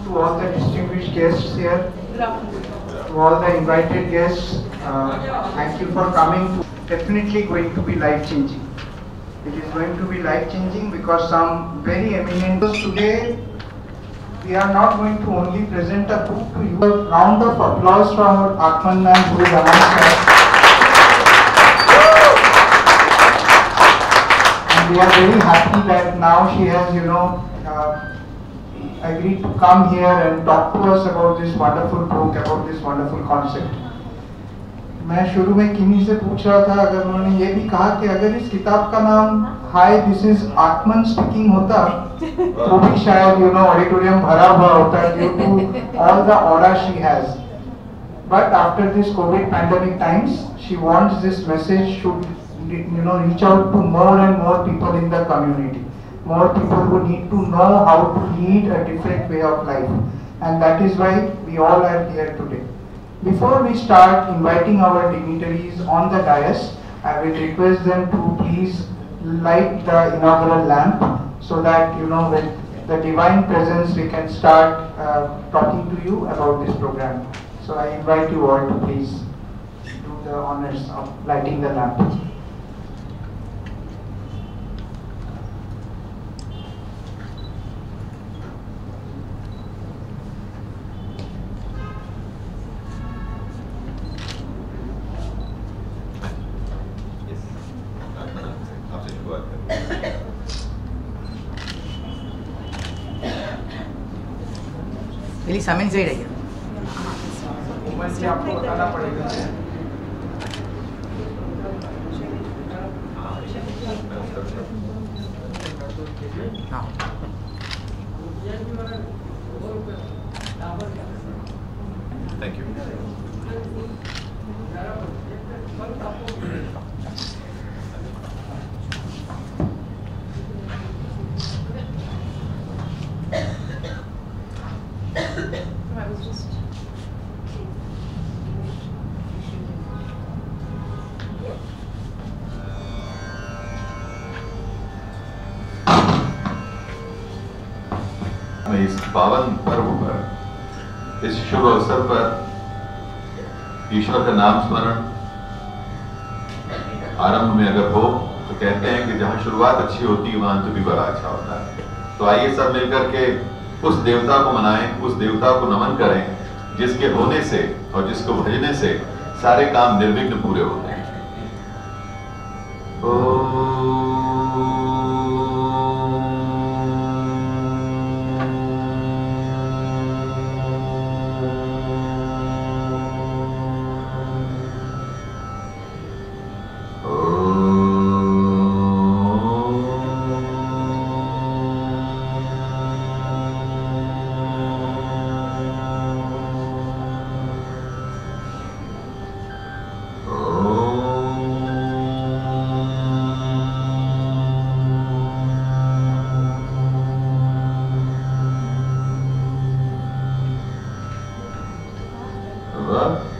to all the distinguished guests here, to all the invited guests. Thank you for coming. Definitely going to be life-changing. It is going to be life-changing because some very eminent today. We are not going to only present a book to you. A round of applause for our Atman ma'am who is amongst us. And we are very happy that now she has, agreed to come here and talk to us about this wonderful book, about this wonderful concept. मैं शुरू में किन्हीं से पूछ रहा था, अगर उन्होंने ये भी कहा कि अगर इस किताब का नाम hi this is Atman speaking होता तो भी शायद ऑडिटोरियम भरा हुआ होता due to all the aura she has. But after this covid pandemic times she wants this message should reach out to more and more people in the community, more people who need to know how to lead a different way of life, and that is why we all are here today. Before we start inviting our dignitaries on the dais, I will request them to please light the inaugural lamp so that with the divine presence we can start talking to you about this program. So I invite you all to please do the honors of lighting the lamp. सामने से ही आपको बताना पड़ेगा. हाँ. Thank you. इस पावन पर्व पर, इस शुभ अवसर पर ईश्वर का नाम स्मरण आरंभ में अगर हो तो कहते हैं कि जहां शुरुआत अच्छी होती है वहां अंत भी बड़ा अच्छा होता है. तो आइए सब मिलकर के उस देवता को मनाएं, उस देवता को नमन करें जिसके होने से और जिसको भजने से सारे काम निर्विघ्न पूरे होते हैं.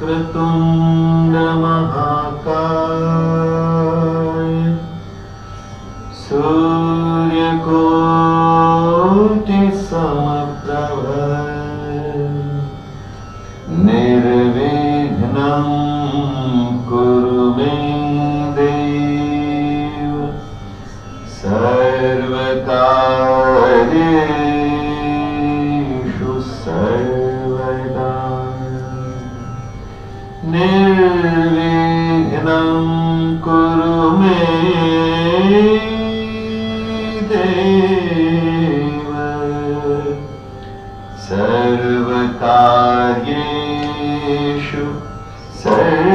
वक्रतुंड महाकाय सूर्यकोटि समप्रभ निर्विघ्नं कुरु मे देव सर्वकार्येषु सर्वदा निर्विघ्नं कुरु मे देव सर्वकार्येषु सर्वदा.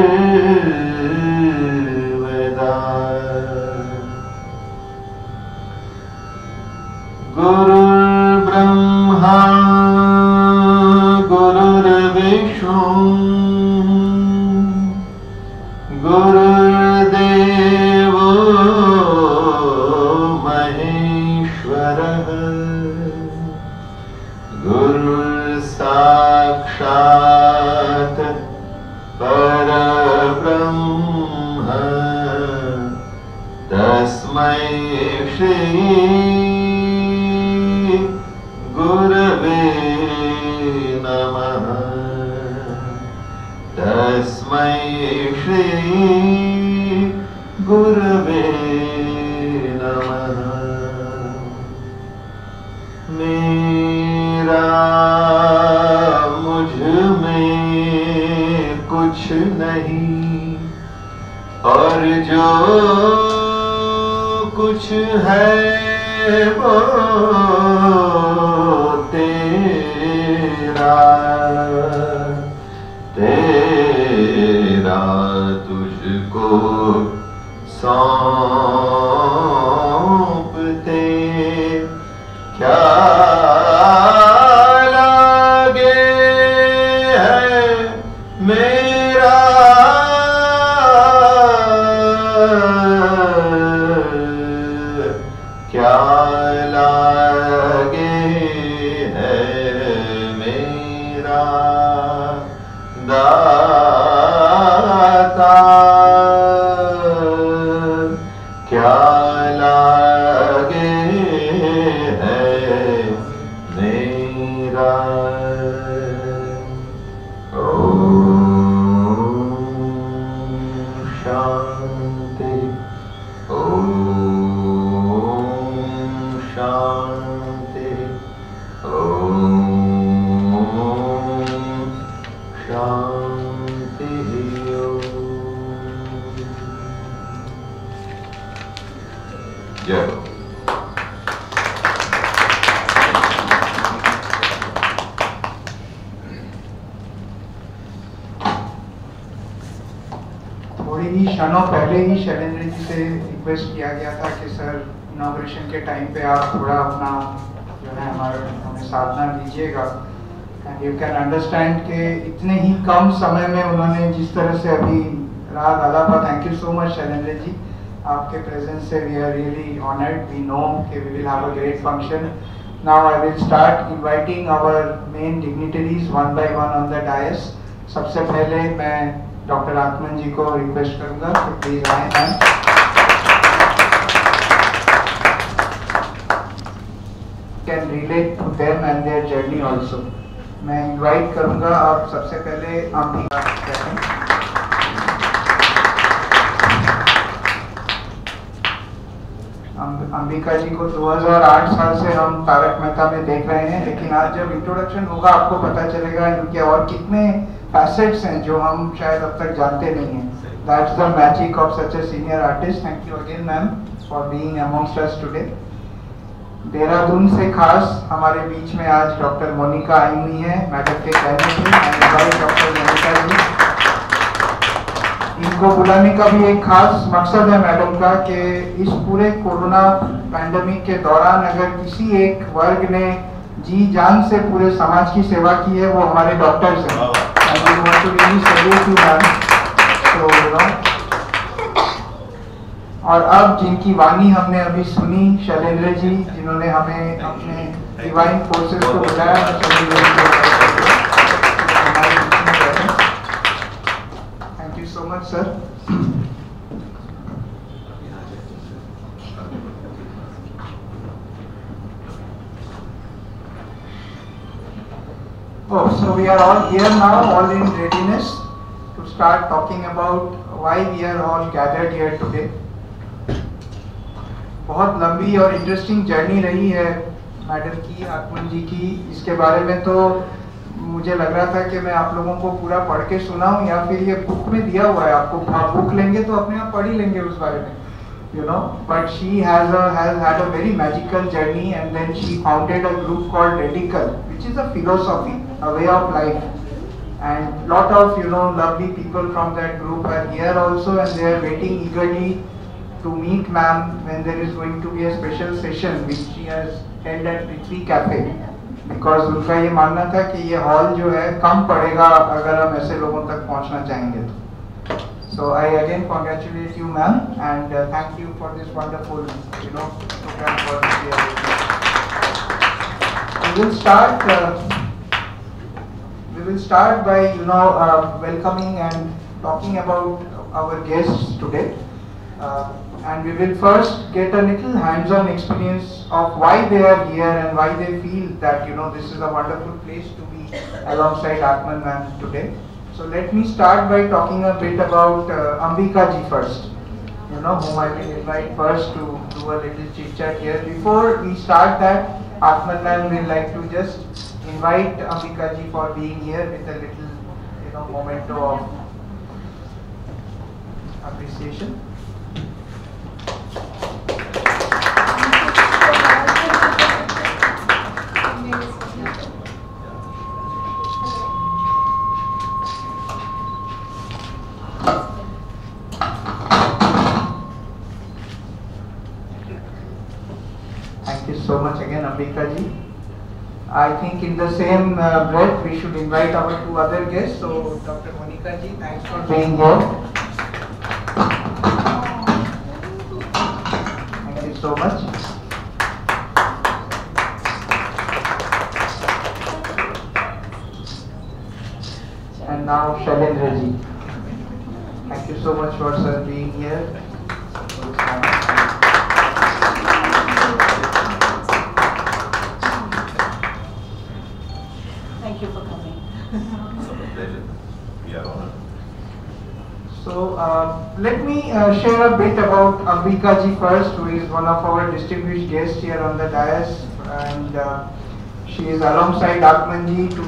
गुरुर्ब्रह्मा गुरुर्विष्णु गुरुर्देवो महेश्वरः गुरुर्साक्षात् परब्रह्म तस्मै श्री गुरवे गुरवे नमः। मेरा मुझ में कुछ नहीं और जो कुछ है वो तेरा, तेरा तुझको सौंपते क्या लागे है मेरा क्या लागे है मेरा दाता क्या लागे है मेरा। ओम शांति ओम शांति ओम शांति ओम। जय हो। थोड़ी ही क्षणों पहले ही शैलेंद्र जी से रिक्वेस्ट किया गया था कि सर इनॉग्रेशन के टाइम पे आप थोड़ा अपना जो है हमें साधना दीजिएगा। एंड यू कैन अंडरस्टैंड कि इतने ही कम समय में उन्होंने जिस तरह से अभी राग आलापा, thank you so much Shailendra ji, आपके प्रेजेंस से we are really honoured. We know कि we will have a great function. Now I will start inviting our main dignitaries one by one on the dais. सबसे पहले मैं doctor आत्मन जी को request करूंगा कि please आए ma'am. Can relate to them and their journey also. मैं इनवाइट करूंगा आप सबसे पहले अंबिका अंबिका जी को 2008 साल से हम तारक मेहता में देख रहे हैं, लेकिन आज जब इंट्रोडक्शन होगा आपको पता चलेगा इनके और कितने फैसेट्स हैं जो हम शायद अब तक जानते नहीं हैं। That's the magic of such a senior artist. Thank you again ma'am for being amongst us today. Dehradun से खास हमारे बीच में आज डॉक्टर मोनिका आई हुई है मैडम के कहने से। डॉक्टर मोनिका जी, इनको बुलाने का भी एक खास मकसद है मैडम का कि इस पूरे कोरोना पैंडेमिक के दौरान अगर किसी एक वर्ग ने जी जान से पूरे समाज की सेवा की है वो हमारे डॉक्टर्स हैं। और अब जिनकी वाणी हमने अभी सुनी, शैलेंद्र जी जिन्होंने हमें अपने डिवाइन फोर्सेस को बुलाया, thank you so much sir. Oh, so we are all here now, all in readiness to start talking about why we are all gathered here today. बहुत लंबी और इंटरेस्टिंग जर्नी रही है मैडम की, आत्मन जी की। इसके बारे में तो मुझे लग रहा था कि मैं आप लोगों को पूरा पढ़ के सुनाऊं या फिर ये बुक में दिया हुआ है आपको, आप बुक लेंगे तो अपने आप पढ़ ही लेंगे उस बारे में, you know. But she has had a very magical journey, and then she founded a group called Radical, which is a philosophy, a way of life. And lot of lovely people from that group are here also, and they are waiting eagerly to meet ma'am when there is going to be a special session which she has held at Prithvi Cafe, because उनका ये मानना था कि ये hall जो है कम पड़ेगा अगर हम ऐसे लोगों तक पहुंचना चाहेंगे तो। So I again congratulate you ma'am, and thank you for this wonderful program for this year. We will start by welcoming and talking about our guests today. And we will first get a little hands-on experience of why they are here and why they feel that this is a wonderful place to be alongside Atman ma'am today. So let me start by talking a bit about Ambika ji first. You know, whom I will invite first to do a little chit chat here. Before we start that, Atman ma'am will like to just invite Ambika ji for being here with a little, you know, memento of appreciation. So much again, Ambika ji. I think in the same breath we should invite our two other guests. So Dr. Monica ji, thanks for being here. Thank you so much. And now Shailendra ji. Thank you so much for sir being here. Thank you for coming. It's a pleasure. We are honored. So let me share a bit about Ambika ji first, who is one of our distinguished guests here on the dais, and she is alongside Atman ji to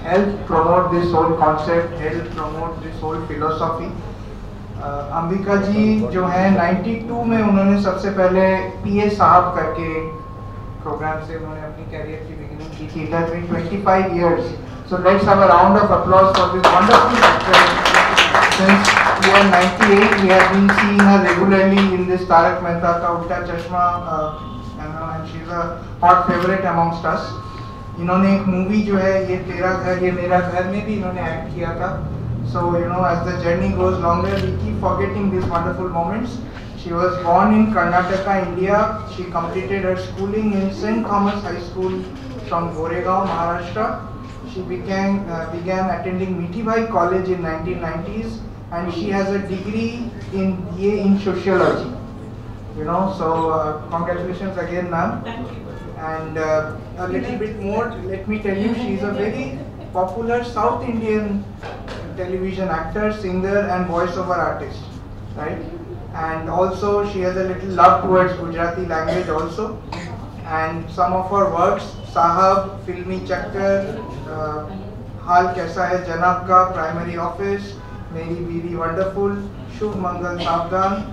help promote this whole concept, help promote this whole philosophy. Ambika जी जो है 92 में उन्होंने सबसे पहले पीए साहब करके programme से उन्होंने अपनी कैरियर की बिगिनिंग की थी. It has been 25 years. So let's have a round of applause for this wonderful actress. Since year 98, we have been seeing her regularly in this Tarak Mehta Ka Ulta Chashma, and she's a hot favorite amongst us. इन्होंने एक movie जो है ये तेरा घर ये मेरा घर में भी इन्होंने एक्ट किया था. So you know, as the journey goes longer, we keep forgetting these wonderful moments. She was born in Karnataka, India. She completed her schooling in St. Thomas High School from Goregaon, Maharashtra. She began attending Mithibai College in 1990s, and she has a degree in BA in sociology. You know, so congratulations again, ma'am. Thank you. And a little bit more, let me tell you, she is a very popular South Indian television actor, singer, and voiceover artist, right? And also she has a little love towards Gujarati language also. And some of her works, Sahab, Filmi Chakkar, Hal Kaisa Hai Janab Ka, Primary Office, Meri Bibi Wonderful, Shubh Mangal Savdhan.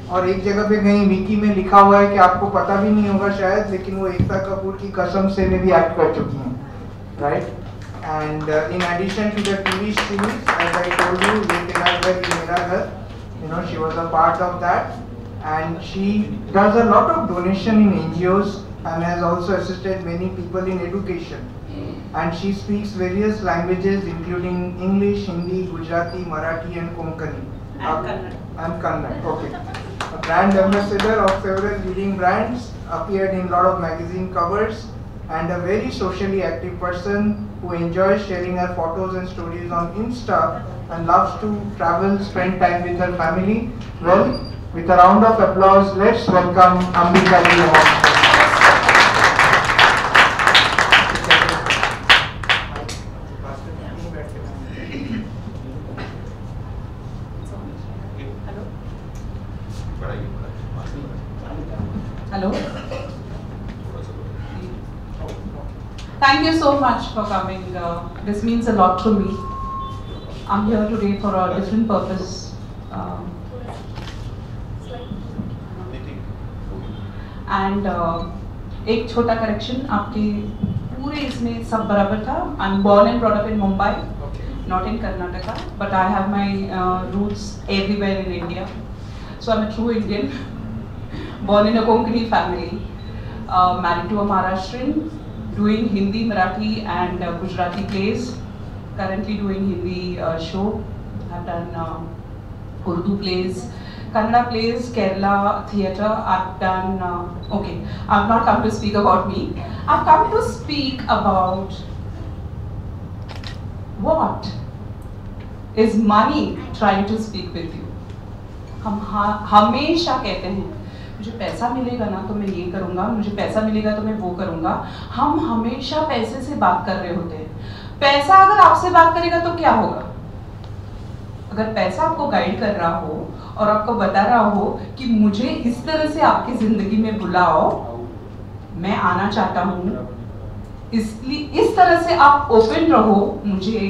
और एक जगह पे कहीं विकी में लिखा हुआ है कि आपको पता भी नहीं होगा शायद, लेकिन वो एकता कपूर की कसम से में भी एक्ट कर चुकी हैं, right? And in addition to the TV series, as I told you, Ye Tera Ghar Ye Mera Ghar, you know, she was a part of that, and she does a lot of donation in NGOs and has also assisted many people in education. And she speaks various languages including English, Hindi, Gujarati, Marathi, and Konkani. And Kannada. Okay. A brand ambassador of several leading brands, appeared in a lot of magazine covers, and a very socially active person who enjoys sharing her photos and stories on Insta and loves to travel, spend time with her family. Well, with a round of applause, let's welcome Ambika ji amongst us. Hello. Thank you so much for coming. This means a lot to me. I'm here today for a different purpose. And एक छोटा correction, आपके पूरे इसमें सब बराबर था. I'm born and brought up in Mumbai, not in Karnataka, but I have my roots everywhere in India. So I'm a true Indian, born in a Konkani family, married to a Maharashtrian, doing Hindi, Marathi and Gujarati plays. Currently doing Hindi show. I've done Urdu plays, Kannada plays, Kerala theatre. I've done, okay, I've not come to speak about me. I've come to speak about what is money trying to speak with you. हम हमेशा कहते हैं मुझे पैसा मिलेगा ना तो मैं ये करूँगा, मुझे पैसा मिलेगा तो मैं वो करूँगा. हम हमेशा पैसे से बात कर रहे होते हैं. पैसा अगर आपसे बात करेगा तो क्या होगा? अगर पैसा आपको गाइड कर रहा हो और आपको बता रहा हो कि मुझे इस तरह से आपकी जिंदगी में बुलाओ, मैं आना चाहता हूँ, इसलिए इस तरह से आप ओपन रहो मुझे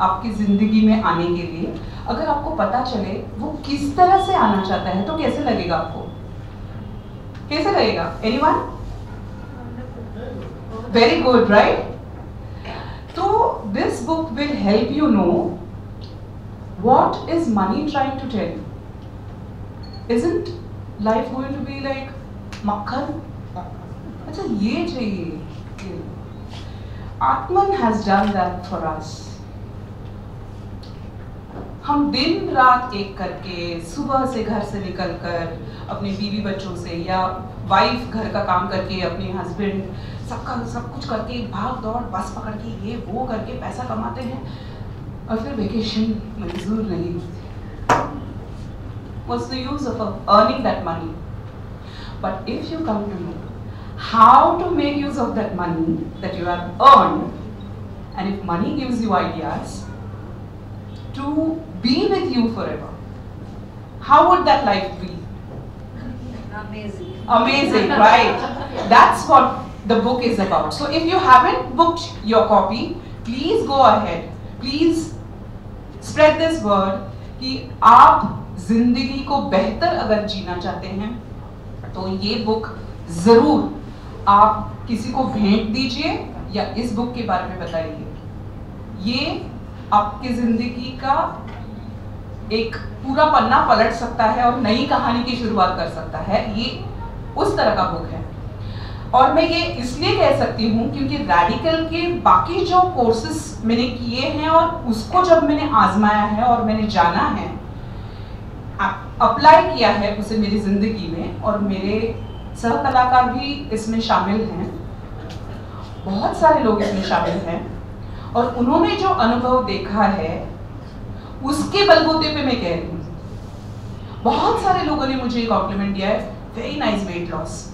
आपकी जिंदगी में आने के लिए, अगर आपको पता चले वो किस तरह से आना चाहता है तो कैसे लगेगा आपको? कैसे लगेगा? एनीवन? Very good, right? तो this book will help you know what is money trying to tell you. Isn't life going to be like मक्खन? अच्छा ये चाहिए। Atman has done that for us. हम दिन रात एक करके सुबह से घर से निकलकर अपने बीवी बच्चों से या वाइफ घर का काम करके अपने हस्बैंड सबका सब कुछ करके भाग दौड़ बस पकड़ के ये वो करके पैसा कमाते हैं और फिर वेकेशन मंजूर नहीं होती। What's the use of earning that money? But if you come to know how to make use of that money that you have earned, and if money gives you ideas to be with you forever, how would that life be? Amazing. Amazing, right? That's what the book is about. So if you haven't booked your copy, please go ahead. Please spread this word कि आप जिंदगी को बेहतर अगर जीना चाहते हैं तो ये बुक जरूर आप किसी को भेंट दीजिए या इस बुक के बारे में बताइए। ये आपकी जिंदगी का एक पूरा पन्ना पलट सकता है और नई कहानी की शुरुआत कर सकता है। ये उस तरह का बुक है। और मैं ये इसलिए कह सकती हूँ क्योंकि रैडिकल के बाकी जो कोर्सेस मैंने किए हैं और उसको जब मैंने आजमाया है और मैंने जाना है, अप्लाई किया है उसे मेरी जिंदगी में, और मेरे सह कलाकार भी इसमें शामिल हैं, बहुत सारे लोग इसमें शामिल हैं, और उन्होंने जो अनुभव देखा है उसके बलबूते पे मैं कह रही हूँ। बहुत सारे लोगों ने मुझे कॉम्प्लीमेंट दिया है, very nice weight loss.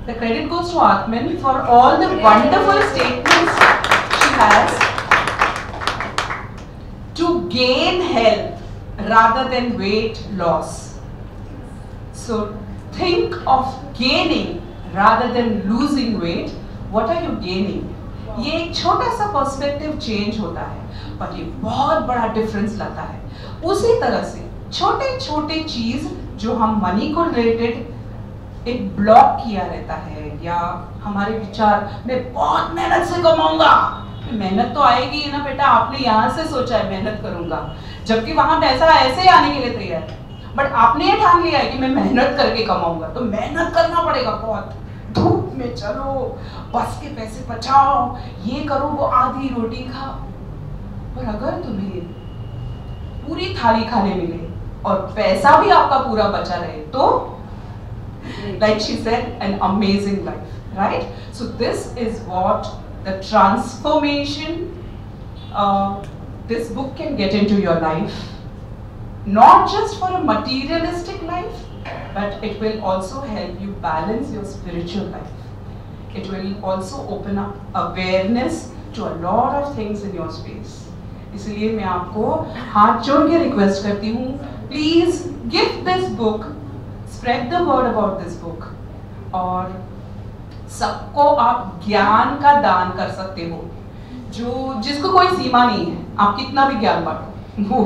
The credit goes to Atman for all the wonderful statements she has to gain health rather than weight loss. So think of gaining rather than losing weight. What are you gaining? ये एक छोटा सा perspective change होता है पर ये बहुत बड़ा डिफरेंस लाता है। उसी तरह से छोटे छोटे चीज जो हम मनी को रिलेटेड एक ब्लॉक किया रहता है या हमारे विचार, मैं बहुत मेहनत से कमाऊंगा, मेहनत तो आएगी ना बेटा, आपने यहाँ से सोचा है मेहनत करूंगा, जबकि वहां पैसा ऐसे ही आने के लिए तैयार है, बट आपने ये ठान लिया है कि मैं मेहनत करके कमाऊंगा, तो मेहनत करना पड़ेगा बहुत, धूप में चलो, बस के पैसे बचाओ, ये करो, वो आधी रोटी खाओ। पर अगर तुम्हें पूरी थाली खाने मिले और पैसा भी आपका पूरा बचा रहे तो like she said, an amazing life, right? So this is what the transformation this book can get into your life, not just for a materialistic life, but it will also help you balance your spiritual life. It will also open up awareness to a lot of things in your space. इसलिए मैं आपको हाथ जोड़ के request करती हूँ, please give this book, spread the word about this book, और सबको आप ज्ञान का दान कर सकते हो, जो जिसको कोई सीमा नहीं है, आप कितना भी ज्ञान बांटो, वो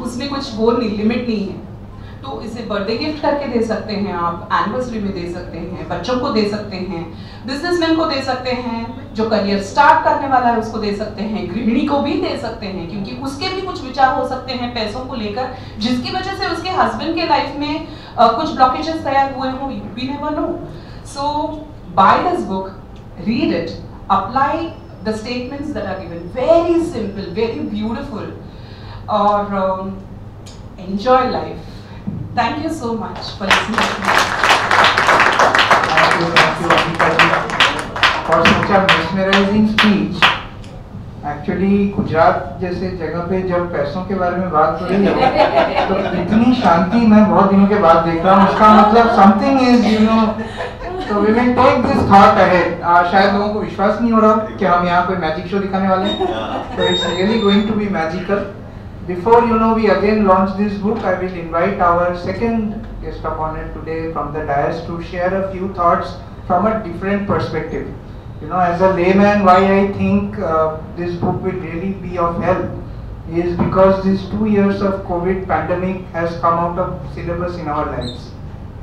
उसमें कुछ वो नहीं, लिमिट नहीं है। तो इसे बर्थडे गिफ्ट करके दे सकते हैं आप, एनिवर्सरी में दे सकते हैं, बच्चों को दे सकते हैं, बिजनेसमैन को दे सकते हैं, जो करियर स्टार्ट करने वाला है उसको दे सकते हैं, गृहिणी को भी दे सकते हैं क्योंकि उसके भी कुछ विचार हो सकते हैं पैसों को लेकर, जिसकी वजह से उसके हस्बैंड के लाइफ में कुछ ब्लॉकेजेस तैयार हुए हों, we never know. So by this book, read it, apply the statements that are given, very simple, very beautiful, और enjoy life. Thank you so much for listening to me. Thank you, Anika ji, for such a mesmerizing speech. Actually, Gujarat जैसे जगह पे जब पैसों के बारे में बात हो रही है तो इतनी शांति मैं बहुत दिनों के बाद देख रहा हूँ। उसका मतलब something is, you know, so we will take this thought ahead. शायद लोगों को विश्वास नहीं हो रहा कि हम यहाँ कोई मैजिक शो दिखाने वाले हैं, so it's really going to be magical. before we again launch this book, I will invite our second guest opponent today from the dais to share a few thoughts from a different perspective. As a layman, why I think this book will really be of help is because these 2 years of COVID pandemic has come out of syllabus in our lives.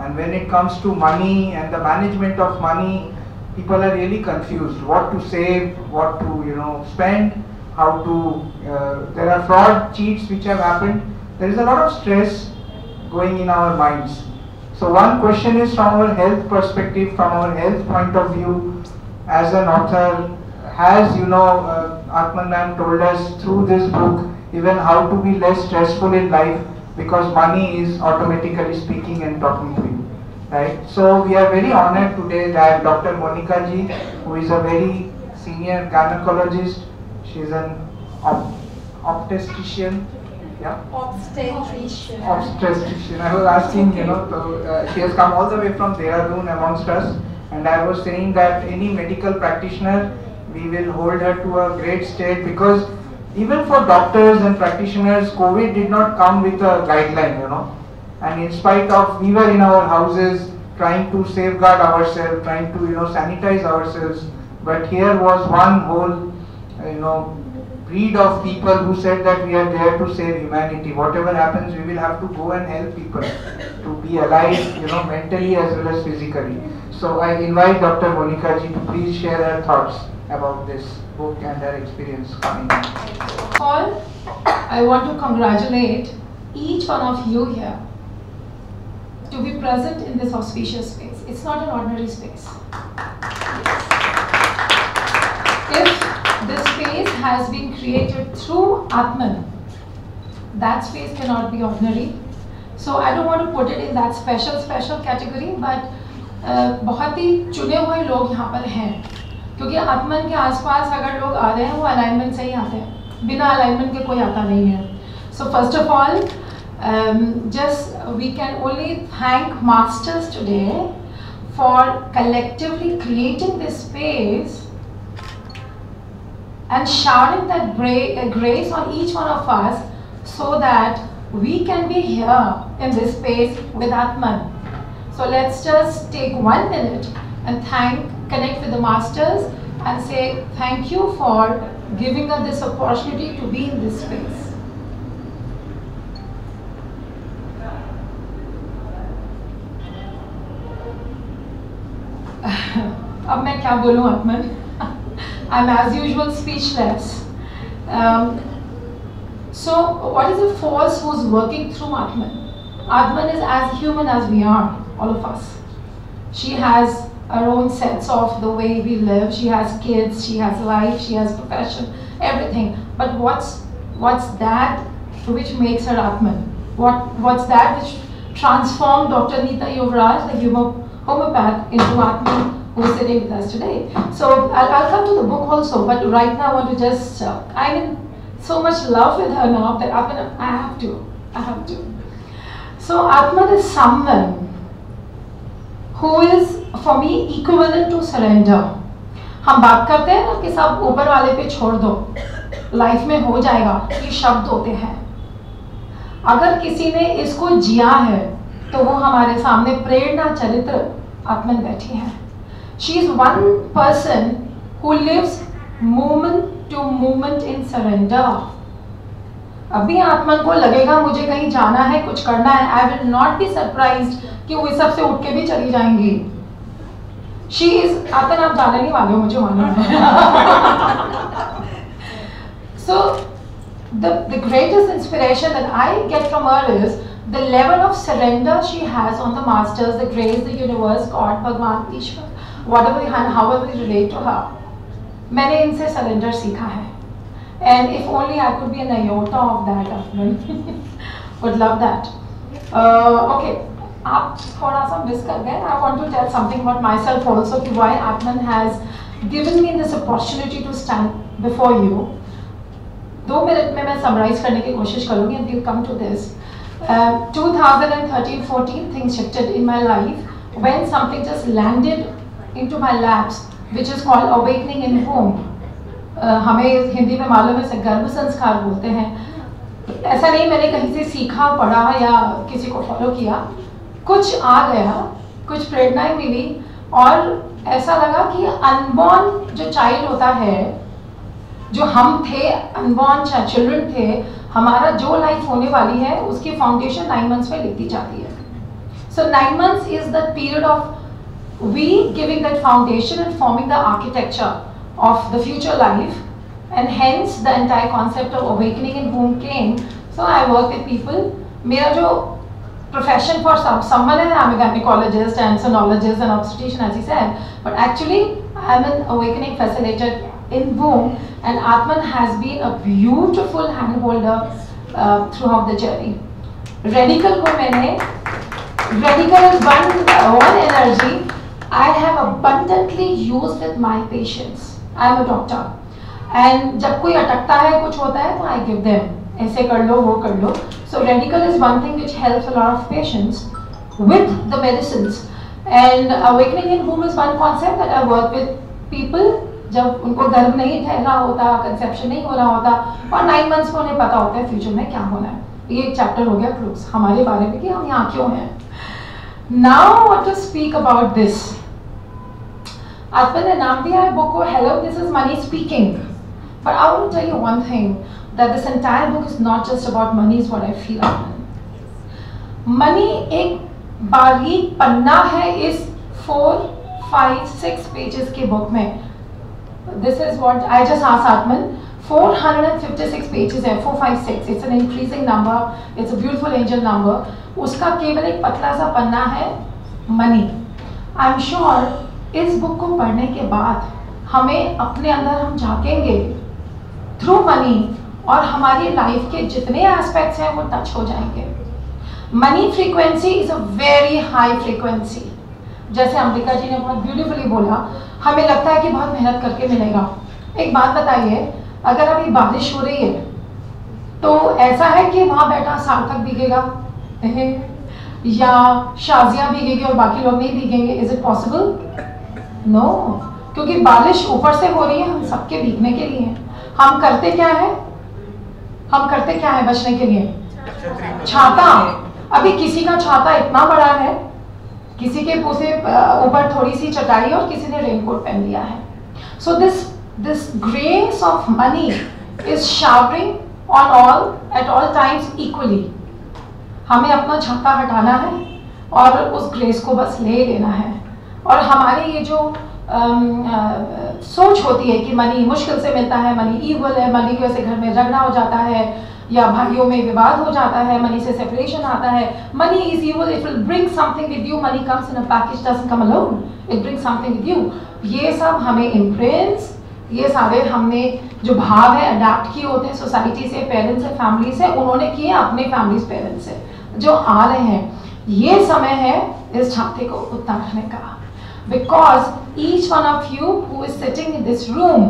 And when it comes to money and the management of money, people are really confused. What to save, what to spend, how to. There are fraud, cheats which have happened. There is a lot of stress going in our minds. So one question is from our health perspective, from our health point of view, as an author, has Atman ma'am told us through this book even how to be less stressful in life, because money is automatically speaking and talking to you, right? So we are very honored today that Dr. Monica ji, who is a very senior gynecologist, she is an obstetrician. Yeah. Obstetrician. Obstetrician. I was asking, so she has come all the way from Dehradun amongst us, and I was saying that any medical practitioner, we will hold her to a great state, because even for doctors and practitioners, COVID did not come with a guideline, and in spite of, we were in our houses trying to safeguard ourselves, trying to sanitize ourselves, but here was one whole breed of people who said that we are there to save humanity. Whatever happens, we will have to go and help people to be alive, mentally as well as physically. So I invite Dr. Monica ji to please share her thoughts about this book and her experience coming. All, I want to congratulate each one of you here to be present in this auspicious space. It's not an ordinary space. If this space has been created through Atman, that space cannot be ordinary. So I don't want to put it in that special category, but बहुत ही चुने हुए लोग यहाँ पर हैं, क्योंकि आत्मन के आसपास अगर लोग आ रहे हैं वो अलाइनमेंट से ही आते हैं, बिना अलाइनमेंट के कोई आता नहीं है. So first of all, just we can only thank masters today for collectively creating this space and showering that grace on each one of us, so that we can be here in this space with Atman. So let's just take 1 minute and connect with the masters and say thank you for giving us this opportunity to be in this space. अब मैं क्या बोलूँ Atman? I'm as usual speechless. So what is the force who's working through Atman? Atman is as human as we are, all of us. She has her own sense of the way we live. She has kids, she has life, she has profession, everything. But what's that which makes her Atman? What's that which transformed Dr. Neeta Yuvraj, the homeopath, into Atman, who is sitting with us today? So I'll come to the book also, but right now I want to just, I'm in so much love with her now that Atman, I have to. So Atman is someone who is for me equivalent to surrender. हम बात करते हैं ना कि सब ऊपर वाले पे छोड़ दो, लाइफ में हो जाएगा, ये शब्द होते हैं. अगर किसी ने इसको जिया है तो वो हमारे सामने प्रेरणा चरित्र आत्मन बैठी है. She is one person who lives moment to moment in surrender. अभी आत्मन को लगेगा मुझे कहीं जाना है, कुछ करना है, I will not be surprised कि वो इस सब से उठ के भी चली जाएंगी. She is, आत्मन आप जाने नहीं वाले हो, मुझे मालूम है. So the greatest inspiration that I get from her is the level of surrender she has on the masters, the grace, the universe, God, Bhagwan, Ishwar, whatever and however we relate to her. मैंने इनसे surrender सीखा है. And if only I could be an iota of that, Atman. Would love that. Okay, आप थोड़ा सा miss कर गए. I want to tell something about myself also, कि why Atman has given me this opportunity to stand before you. 2 minutes में मैं summarize करने की कोशिश करूँगी, and we'll come to this. 2013-14 things shifted in my life when something just landed into my laps, which is called awakening in home. हमें हिंदी में मालूम है, गर्भ संस्कार बोलते हैं. ऐसा नहीं मैंने कहीं से सीखा पढ़ा या किसी को फॉलो किया, कुछ आ गया, कुछ प्रेरणाएं मिली और ऐसा लगा कि अनबॉर्न जो चाइल्ड होता है, जो हम थे अनबॉर्न चिल्ड्रन थे, हमारा जो लाइफ होने वाली है उसकी फाउंडेशन 9 मंथ्स में लिखी जाती है. So 9 months is the period of we giving that foundation and forming the architecture of the future life. And hence the entire concept of awakening in womb came. So I work with people. मेरा जो profession for someone is I'm a gynecologist and sonologist and obstetrician as he said, but actually I'm an awakening facilitator in womb, and Atman has been a beautiful handholder throughout the journey. Radical को मैंने radical is one energy I have abundantly used with my patients. I am a doctor. And जब कोई अटकता है कुछ होता है तो I give them ऐसे कर लो वो कर लो. So radical is one thing which helps a lot of patients with the medicines. And awakening in womb is one concept that I work with people जब उनको गर्भ नहीं ठहरा होता, कंसेप्शन नहीं हो रहा होता और 9 मंथ्स में उन्हें पता होता है फ्यूचर में क्या होना है. ये एक चैप्टर हो गया क्लोज हमारे बारे में कि हम यहाँ क्यों हैं. Now what to speak about this. Atman ने नाम दिया है बुक को hello this is Mani speaking. But I want to tell you one thing, that this entire book is not just about money, is what I feel. Money एक बारीक पन्ना है इस 4, 5, 6 pages के book में. This is what I just asked Atman. 456 pages है, 4, 5, 6. It's an increasing number. It's a beautiful angel number. उसका केवल एक पतला सा पन्ना है money. I'm sure इस book को पढ़ने के बाद हमें अपने अंदर हम झांकेंगे थ्रू मनी और हमारी लाइफ के जितने एस्पेक्ट्स हैं वो टच हो जाएंगे. Money frequency is a very high frequency. जैसे अम्बिका जी ने बहुत ब्यूटीफुली बोला, हमें लगता है कि बहुत मेहनत करके मिलेगा. एक बात बताइए, अगर अभी बारिश हो रही है तो ऐसा है कि वहाँ बैठा सार्थक भीगेगा या शाजिया भीगेगी और बाकी लोग नहीं भीगेंगे? Is it possible? नो, क्योंकि बारिश ऊपर से हो रही है, हम सबके भीगने के लिए. हम करते क्या है? हम करते क्या है बचने के लिए? छाता. अभी किसी का छाता इतना बड़ा है, किसी के ऊपर थोड़ी सी चटाई और किसी ने रेनकोट पहन लिया है. So this grace of money is showering on all at all times equally. हमें अपना छाता हटाना है और उस ग्रेस को बस ले लेना है. और हमारे ये जो सोच होती है कि मनी मुश्किल से मिलता है, मनी ईवल है, मनी की वजह से घर में झगड़ा हो जाता है या भाइयों में विवाद हो जाता है, मनी से सेपरेशन आता है, money is evil, it will bring something with you, money comes in a package, doesn't come alone, it brings something with you. ये सब हमें इम्प्रिंट्स, ये सारे हमने जो भाव है अडैप्ट किए होते हैं सोसाइटी से, पेरेंट्स से, फैमिली से, उन्होंने किए अपने फैमिली पेरेंट्स से जो आ रहे हैं. ये समय है इस छाते को उतारने का. Because each one of you who is sitting in this room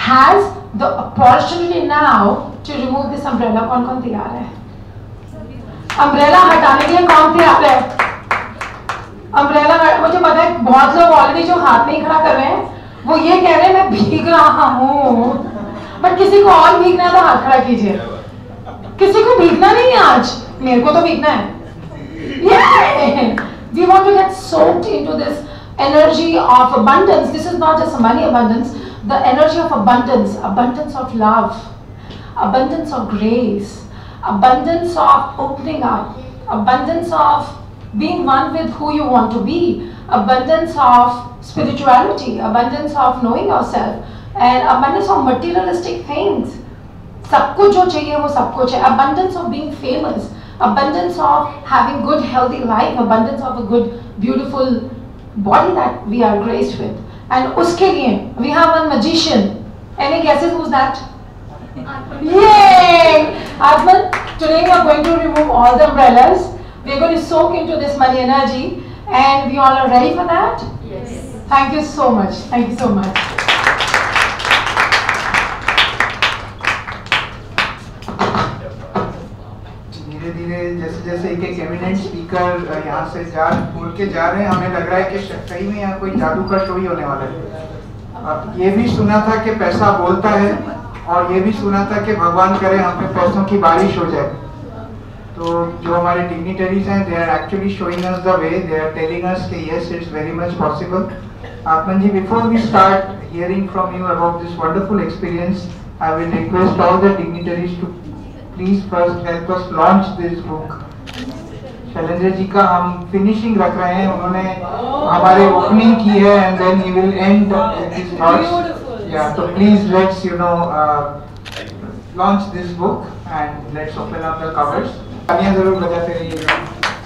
has the opportunity now to remove this umbrella. कौन-कौन तैयार है? Umbrella हटाने के लिए कौन तैयार है? Umbrella मुझे पता है बहुत लोग ऑलरेडी जो हाथ नहीं खड़ा कर रहे हैं वो ये कह रहे हैं मैं भीग रहा हूँ, बट किसी को और भीगना है तो हाथ खड़ा कीजिए. किसी को भीगना नहीं है आज, मेरे को तो भीगना है. Yeah! We want to get soaked into this energy of abundance. This is not just money abundance, the energy of abundance, abundance of love, abundance of grace, abundance of opening up, abundance of being one with who you want to be, abundance of spirituality, abundance of knowing yourself, and abundance of materialistic things. सब कुछ जो चाहिए वो सब कुछ है. Abundance of being famous, abundance of having good healthy life, abundance of a good beautiful body that we are graced with. And uske liye we have one magician. Any guesses who's that? Yay! Atman, today we are going to remove all the umbrellas. We are going to soak into this money energy, and we all are ready for that? Yes. Thank you so much. Thank you so much. धीरे जैसे जैसे एक एक eminent speaker यहाँ से बोल के जा रहे हैं, हमें लग रहा है कि सही में यहाँ कोई जादू का शो ही होने वाला है. ये भी सुना था कि पैसा बोलता है और ये भी सुना था कि भगवान करे हम पे पैसों की बारिश हो जाए। तो जो हमारे डिग्निटरीज हैं, they are actually showing us the way, they are telling us कि yes it's very much possible. Atman ji, before we start hearing from you about this wonderful experience, I will request all the dignitaries to please first help us launch this book. Shailendra ji का हम finishing रख रहे हैं, उन्होंने हमारे opening की है and then he will end his thoughts. या तो please let's launch this book and let's open up the covers. तालियां जरूर बजाते रहिएगा।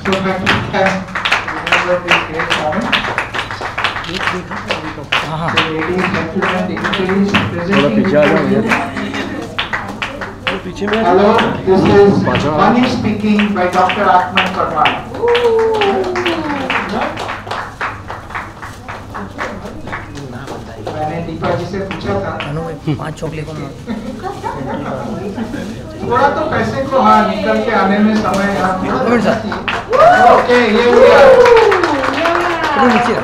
So that we can remember this great moment. So ladies and gentlemen, dignitaries presenting before you. Hello, this is Mani speaking by Dr. Atman Parmar. मैंने दीपा जी से पूछा था 5 chocolate को थोड़ा तो पैसे को हाँ निकल के आने में समय ओके ये हो गया नीचे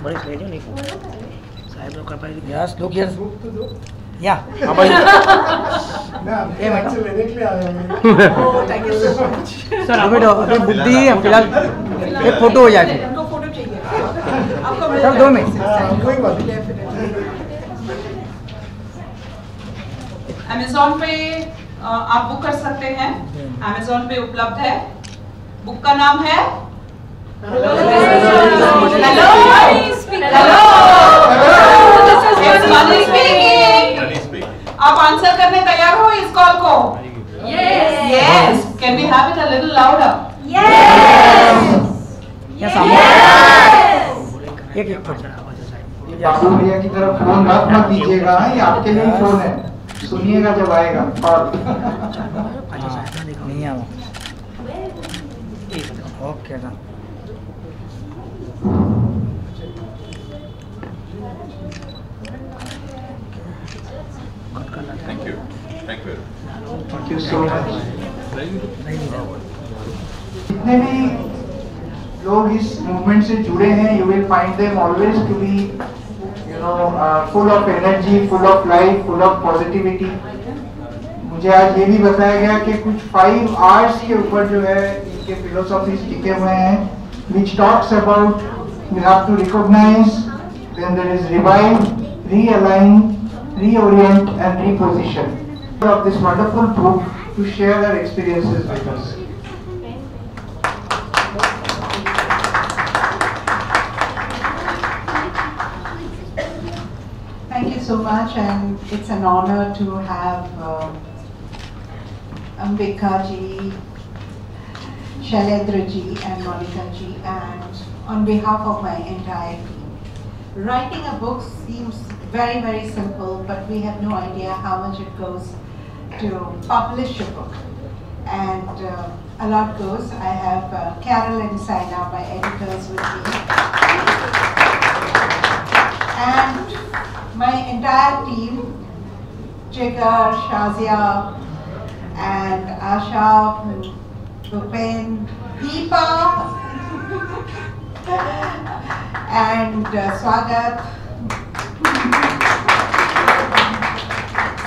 बड़े प्लेट नहीं साहब लोग कर पाएंगे यस लुक यस या हां भाई ये मैडम लेने के लिए आए हैं oh thank you so much sir अभी बुद्धि फिलहाल एक फोटो हो जाए इनको फोटो चाहिए आपको सर 2 मिनट कोई बात नहीं। अमेज़न पे आप बुक कर सकते हैं, अमेज़न पे उपलब्ध है। बुक का नाम है हेलो आप आंसर करने तैयार हो इस कॉल को? Yes can we have it a little louder? Yes एक बाबू भैया की तरफ फोन रख मत दीजिएगा, ये आपके लिए फोन है, सुनिएगा जब आएगा कॉल। नहीं आओ ओके ना Thank you so much. जितने भी लोग इस मूवमेंट से जुड़े हैं, you will find them always to be, full of energy, full of life, full of positivity. मुझे आज ये भी बताया गया कि कुछ 5 R's के ऊपर जो है इनके फिलोसॉफीज लिखे हुए हैं, which talks about we have to recognize, then there is revive, realign, reorient and reposition. Of this wonderful book to share their experiences with us. Thank you so much, and it's an honor to have Ambika ji, Shailendra ji and Monica ji, and on behalf of my entire team. Writing a book seems very, very simple, but we have no idea how much it goes to publish a book. And a lot goes. I have Carol and Saina, my editors, with me. And my entire team, Jigar, Shazia, and Asha, Bhupen, Deepa, and Swagat.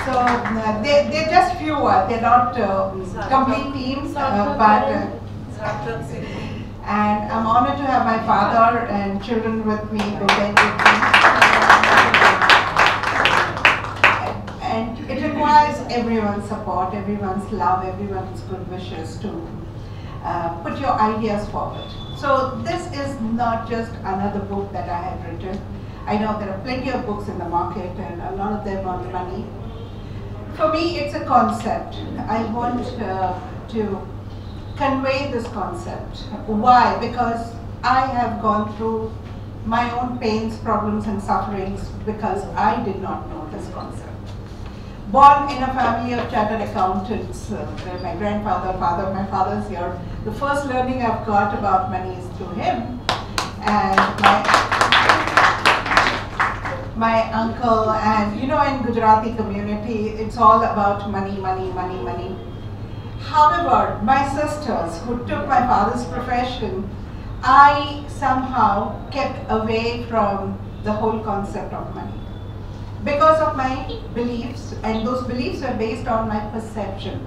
So they're just few, they're not complete teams, but and I'm honored to have my father and children with me, Bhupen with me. And it requires everyone's support, everyone's love, everyone's good wishes to put your ideas forward. So this is not just another book that I have written. I know there are plenty of books in the market and a lot of them on money. For me, it's a concept. I want to convey this concept. Why? Because I have gone through my own pains, problems and sufferings because I did not know this concept. Born in a family of chartered accountants, where my grandfather, my father's here, the first learning I've got about money is through him. And my uncle, and in Gujarati community, it's all about money, money, money, money. However, my sisters who took my father's profession, I somehow kept away from the whole concept of money. because of my beliefs, and those beliefs were based on my perception.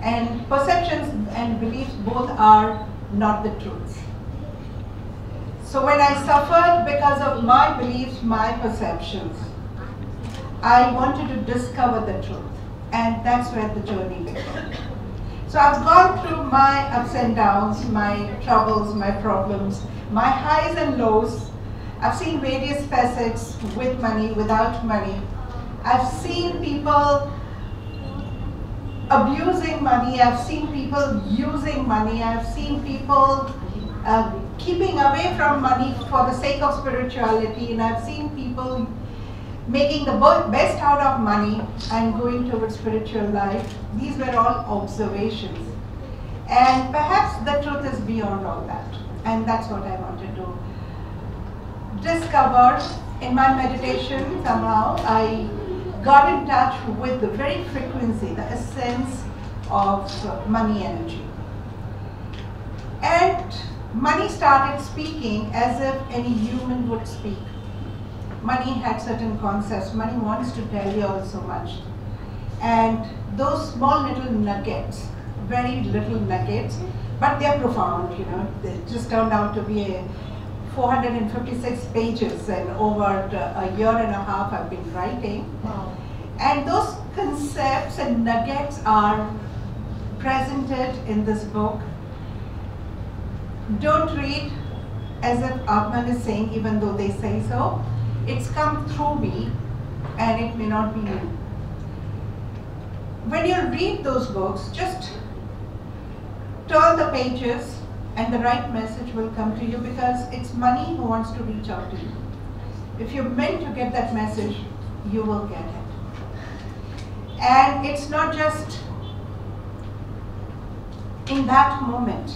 And perceptions and beliefs both are not the truth. So when I suffered because of my beliefs, my perceptions, I wanted to discover the truth, and that's where the journey began. So I've gone through my ups and downs, my troubles, my problems, my highs and lows. I've seen various facets with money, without money. I've seen people abusing money. I've seen people using money. I've seen people keeping away from money for the sake of spirituality. And I've seen people making the best out of money and going towards spiritual life. These were all observations. And perhaps the truth is beyond all that. And that's what I wanted to discover. In my meditation, somehow I got in touch with the very frequency, the essence of money energy. And money started speaking as if any human would speak. Money had certain concepts. Money wants to tell you all so much. And those small little nuggets, very little nuggets, but they're profound, you know. They just turned out to be 456 pages, and over a year and a half I've been writing. Wow. And those concepts and nuggets are presented in this book. Don't read as if Atman is saying, even though they say so. It's come through me, and it may not be you. When you read those books, just turn the pages and the right message will come to you, because it's money who wants to reach out to you. If you're meant to get that message, you will get it. And it's not just in that moment,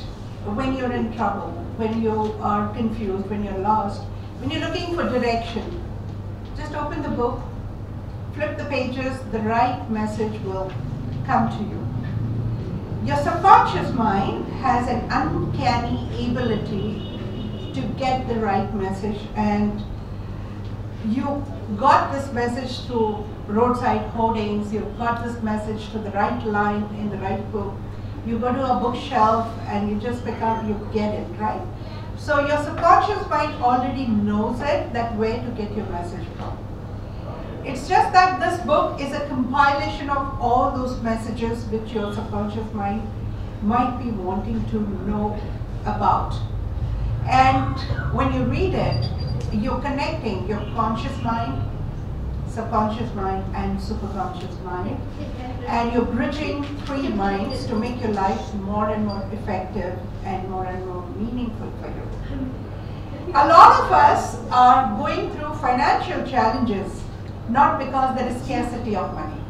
when you're in trouble, when you are confused, when you're lost, when you're looking for direction. Just open the book, flip the pages, the right message will come to you. Your subconscious mind has an uncanny ability to get the right message, and you got this message through roadside hoardings, you got this message to the right line in the right book. You go to a bookshelf and you just pick up, you get it, right? So your subconscious mind already knows it, that where to get your message from. It's just that this book is a compilation of all those messages which your subconscious mind might be wanting to know about. And when you read it, you're connecting your conscious mind, subconscious mind, and superconscious mind. And you're bridging three minds to make your life more and more effective and more meaningful for you. A lot of us are going through financial challenges not because there is scarcity of money.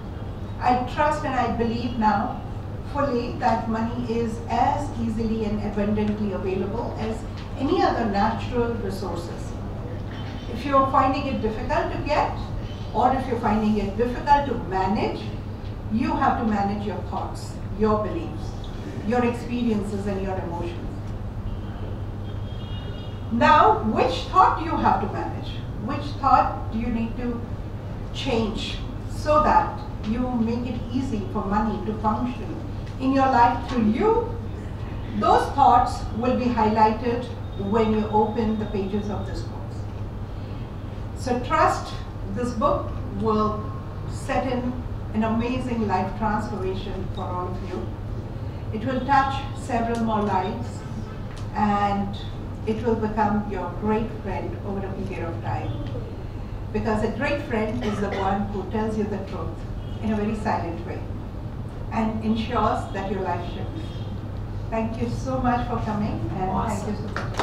I trust and I believe now fully that money is as easily and abundantly available as any other natural resources. If you're finding it difficult to get, or if you're finding it difficult to manage, you have to manage your thoughts, your beliefs, your experiences, and your emotions. Now, which thought do you have to manage? Which thought do you need to change so that you make it easy for money to function in your life through you? Those thoughts will be highlighted when you open the pages of this book. So trust this book will set in an amazing life transformation for all of you. It will touch several more lives, and it will become your great friend over a period of time. Because a great friend is the one who tells you the truth in a very silent way and ensures that your life shifts. Thank you so much for coming, and awesome. Thank you so much.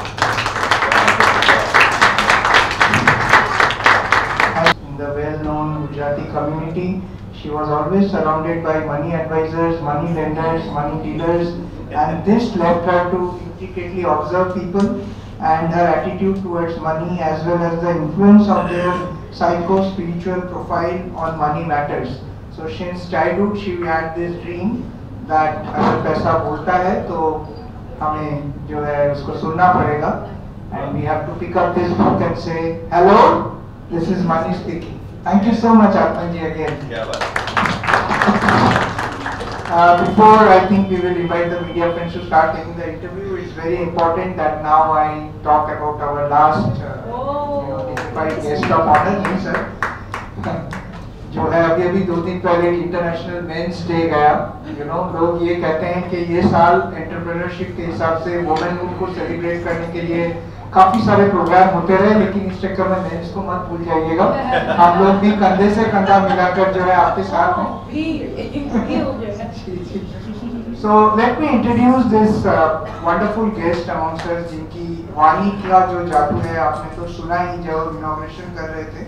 In the well-known Gujarati community, she was always surrounded by money advisors, money lenders, money dealers, and this led her to intricately observe people and her attitude towards money, as well as the influence of their psycho-spiritual profile on money matters. So since childhood she had this dream that अगर पैसा बोलता है तो हमें जो है उसको सुनना पड़ेगा, and we have to pick up this book and say, hello, this is money speaking. Thank you so much, Atman ji, again. क्या बात है। Before I think we will invite the media friends to start taking the interview, it's very important that now I talk about our last dignified guest of honor, ji sir, जो है अभी 2 दिन पहले international men's day गया। लोग ये कहते हैं कि ये साल एंटरप्रेन्योरशिप के हिसाब से वुमेनहुड को सेलिब्रेट करने के लिए काफी सारे प्रोग्राम होते रहे, लेकिन इस चक्कर में मेंस को मत भूल जाइएगा। हम लोग भी कंधे से कंधा मिलाकर जो है आपके साथ हैं। So let me introduce this wonderful guest amongst us, जिनकी वाणी का जो जादू है आपने तो सुना ही जब इनॉग्रेशन कर रहे थे।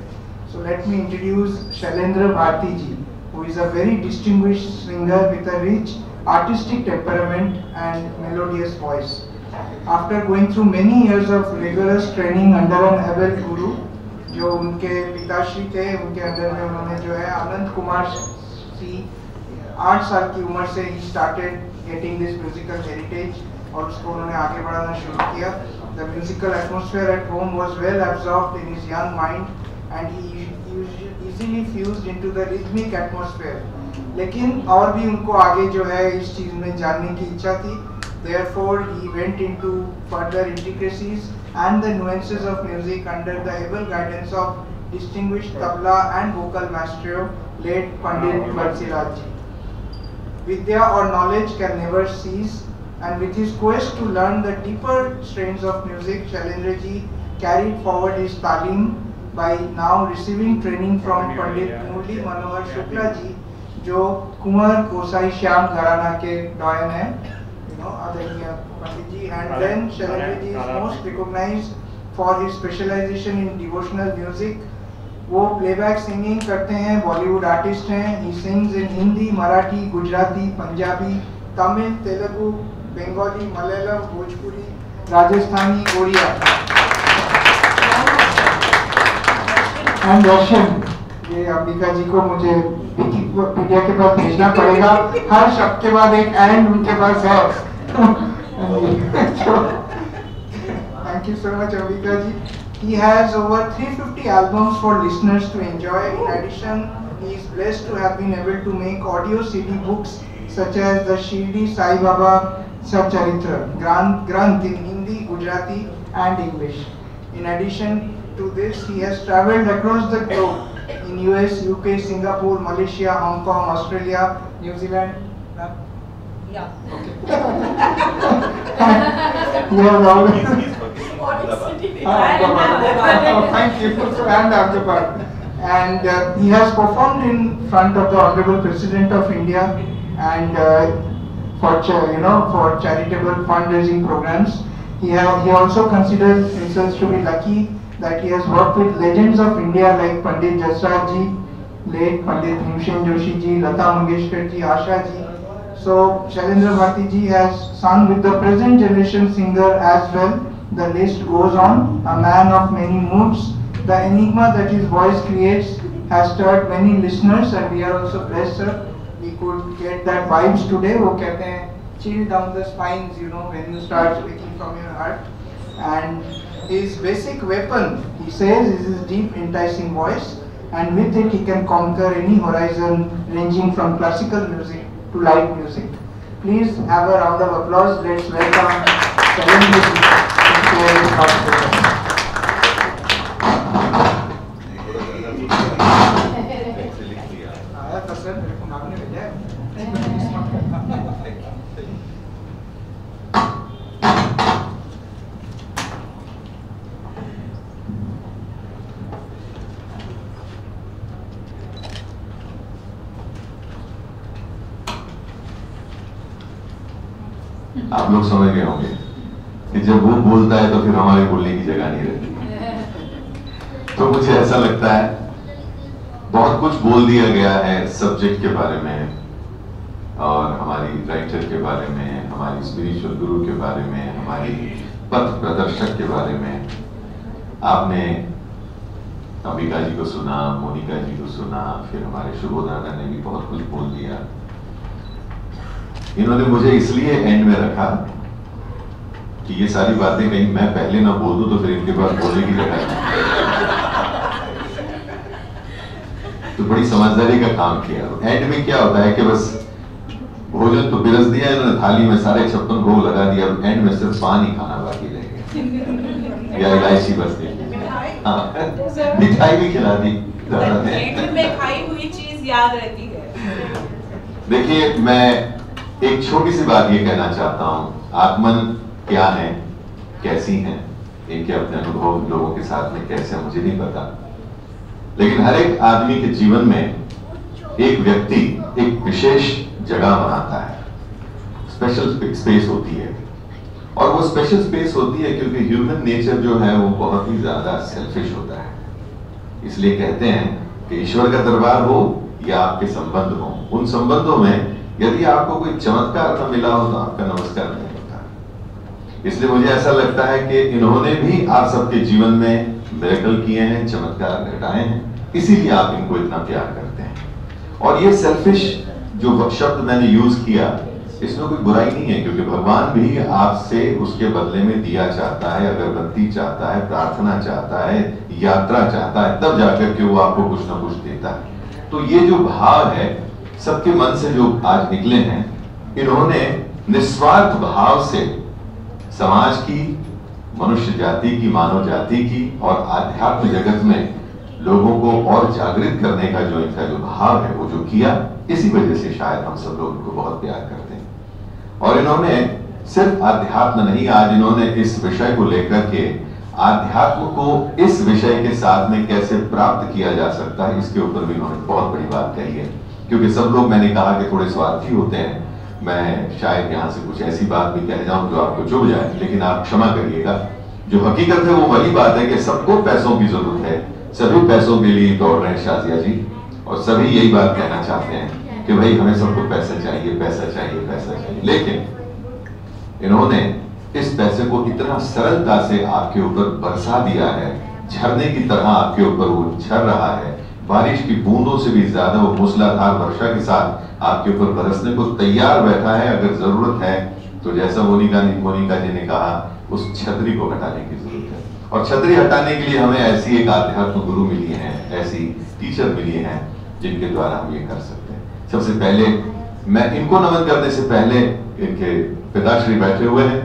So let me introduce Shailendra Bharti ji, who is a very distinguished singer with a rich artistic temperament and melodious voice. After going through many years of rigorous training under an able guru, जो उनके पिताश्री थे, उनके अंदर में उन्होंने जो है आनंद कुमार सी 8 साल की उम्र से ही started getting this musical heritage और उसको उन्होंने आगे बढ़ाना शुरू किया। The musical atmosphere at home was well absorbed in his young mind and he easily fused into the rhythmic atmosphere. लेकिन और भी उनको आगे जो है इस चीज में जानने की इच्छा थी। Therefore, he went into further intricacies and the nuances of music under the able guidance of distinguished tabla and vocal maestro late Pandit Bansiraj ji. Vidya or knowledge can never cease, and with his quest to learn the deeper strains of music, Shailendra ji carried forward his talim by now receiving training from Pandit Murli Manohar Shukla ji, जो कुंवर गोसाई श्याम घराना के डॉयन हैं, आदरणीय पंडित जी, and then Shailendra ji is most recognized for his specialization in devotional music. वो playback singing करते हैं, Bollywood artist हैं। He sings in Hindi, Marathi, Gujarati, Punjabi, Tamil, Telugu, Bengali, Malayalam, Bhojpuri, Rajasthani, Odia and Russian. ये अंबिका जी को मुझे विकिपीडिया के पास भेजना पड़ेगा, हर शब्द के बाद एक एंड उनके पास है। Thank you so much, Ambika ji. He has over 350 albums for listeners to enjoy. In addition, he is blessed to have been able to make audio CD books such as the Shirdi Sai Baba Satcharitra Granth in Hindi, Gujarati and English. In addition to this, he has travelled across the globe in US, UK, Singapore, Malaysia, Hong Kong, Australia, New Zealand. Yeah. Okay. You have always. Thank you. And Ahmedabad. And he has performed in front of the Honorable President of India and for charitable fundraising programs. He also considers himself to be lucky that he has worked with legends of India like Pandit Jasraj ji, late Pandit Bhimsen Joshi ji, Lata Mangeshkar ji, Asha ji. So Shailendra Bharti ji has sung with the present generation singer as well. The list goes on. A man of many moods, the enigma that his voice creates has stirred many listeners, and we are also blessed, sir. We could get that vibes today. वो कहते हैं chill down the spines, when you start speaking from your heart. And his basic weapon, he says, is his deep, enticing voice, and with it he can conquer any horizon ranging from classical music to light music. Please have a round of applause. Let's welcome Shailendra ji to share his thoughts with us. आया था sir, मेरे को नाम नहीं भेजा है। आप लोग समझ गए होंगे कि जब वो बोलता है तो फिर हमारे बोलने की जगह नहीं रहती। तो मुझे ऐसा लगता है बहुत कुछ बोल दिया गया है सब्जेक्ट के बारे में और हमारी राइटर के बारे में, हमारी स्पिरिचुअल गुरु के बारे में, हमारी पथ प्रदर्शक के बारे में। आपने अंबिका जी को सुना, मोनिका जी को सुना, फिर हमारे शुभोदाता ने भी बहुत कुछ बोल दिया। इन्होंने मुझे इसलिए एंड में रखा कि ये सारी बातें कहीं मैं पहले ना बोल दूं तो फिर इनके पास बोलने की जगह नहीं। तो बड़ी समझदारी का काम किया। एंड में क्या होता है कि बस भोजन तो पिरस दिया इन्होंने थाली में, सारे 56 भोग लगा दिया, एंड में सिर्फ पानी खाना बाकी रह गया या इलायची बस दी। हाँ, मिठाई भी खिला दी। एंड में खाई हुई चीज याद रहती है। देखिए, मैं एक छोटी सी बात ये कहना चाहता हूँ, आत्मन क्या है, कैसी हैं, इनके अपने अनुभव लोगों के साथ में कैसे मुझे नहीं पता, लेकिन हर एक आदमी के जीवन में एक व्यक्ति एक विशेष जगह बनाता है, स्पेशल स्पेस होती है। और वो स्पेशल स्पेस होती है क्योंकि ह्यूमन नेचर जो है वो बहुत ही ज्यादा सेल्फिश होता है। इसलिए कहते हैं कि ईश्वर का दरबार हो या आपके संबंध हो, उन संबंधों में यदि आपको कोई चमत्कार न मिला हो तो आपका नमस्कार नहीं होता। इसलिए मुझे ऐसा लगता है कि इन्होंने भी आप सबके जीवन में मिरेकल किए हैं, चमत्कार घटाए हैं, इसीलिए आप इनको इतना प्यार करते हैं। और ये सेल्फिश जो शब्द मैंने यूज किया, इसमें कोई बुराई नहीं है, क्योंकि भगवान भी आपसे उसके बदले में दिया चाहता है, अगरबत्ती चाहता है, प्रार्थना चाहता है, यात्रा चाहता है, तब जाकर के वो आपको कुछ ना कुछ देता है। तो ये जो भाव है सबके मन से जो आज निकले हैं, इन्होंने निस्वार्थ भाव से समाज की, मनुष्य जाति की, मानव जाति की और आध्यात्म जगत में लोगों को और जागृत करने का जो इनका जो भाव है वो जो किया, इसी वजह से शायद हम सब लोग इनको बहुत प्यार करते हैं। और इन्होंने सिर्फ आध्यात्म नहीं, आज इन्होंने इस विषय को लेकर के आध्यात्म को इस विषय के साथ में कैसे प्राप्त किया जा सकता है, इसके ऊपर भी इन्होंने बहुत बड़ी बात कही है। क्योंकि सब लोग, मैंने कहा कि थोड़े स्वार्थी होते हैं, मैं शायद यहाँ से कुछ ऐसी बात भी कह जाऊं जो आपको चुभ जाए, लेकिन आप क्षमा करिएगा। जो हकीकत है वो वही बात है कि सबको पैसों की जरूरत है, सभी पैसों के लिए दौड़ रहे हैं शाजिया जी, और सभी यही बात कहना चाहते हैं कि भाई हमें सबको पैसा चाहिए, पैसा चाहिए, पैसा चाहिए। लेकिन इन्होंने इस पैसे को इतना सरलता से आपके ऊपर बरसा दिया है, झरने की तरह आपके ऊपर वो झर रहा है, बारिश की बूंदों से भी ज्यादा वो मूसलाधार वर्षा के साथ आपके ऊपर बरसने को तैयार बैठा है। अगर जरूरत है तो जैसा मोनिका जी ने कहा, उस छतरी को हटाने की जरूरत है। और छतरी हटाने के लिए हमें ऐसी एक आध्यात्म गुरु मिली है, ऐसी टीचर मिली है जिनके द्वारा हम ये कर सकते हैं। सबसे पहले मैं इनको नमन करने से पहले, इनके पिताश्री बैठे हुए हैं,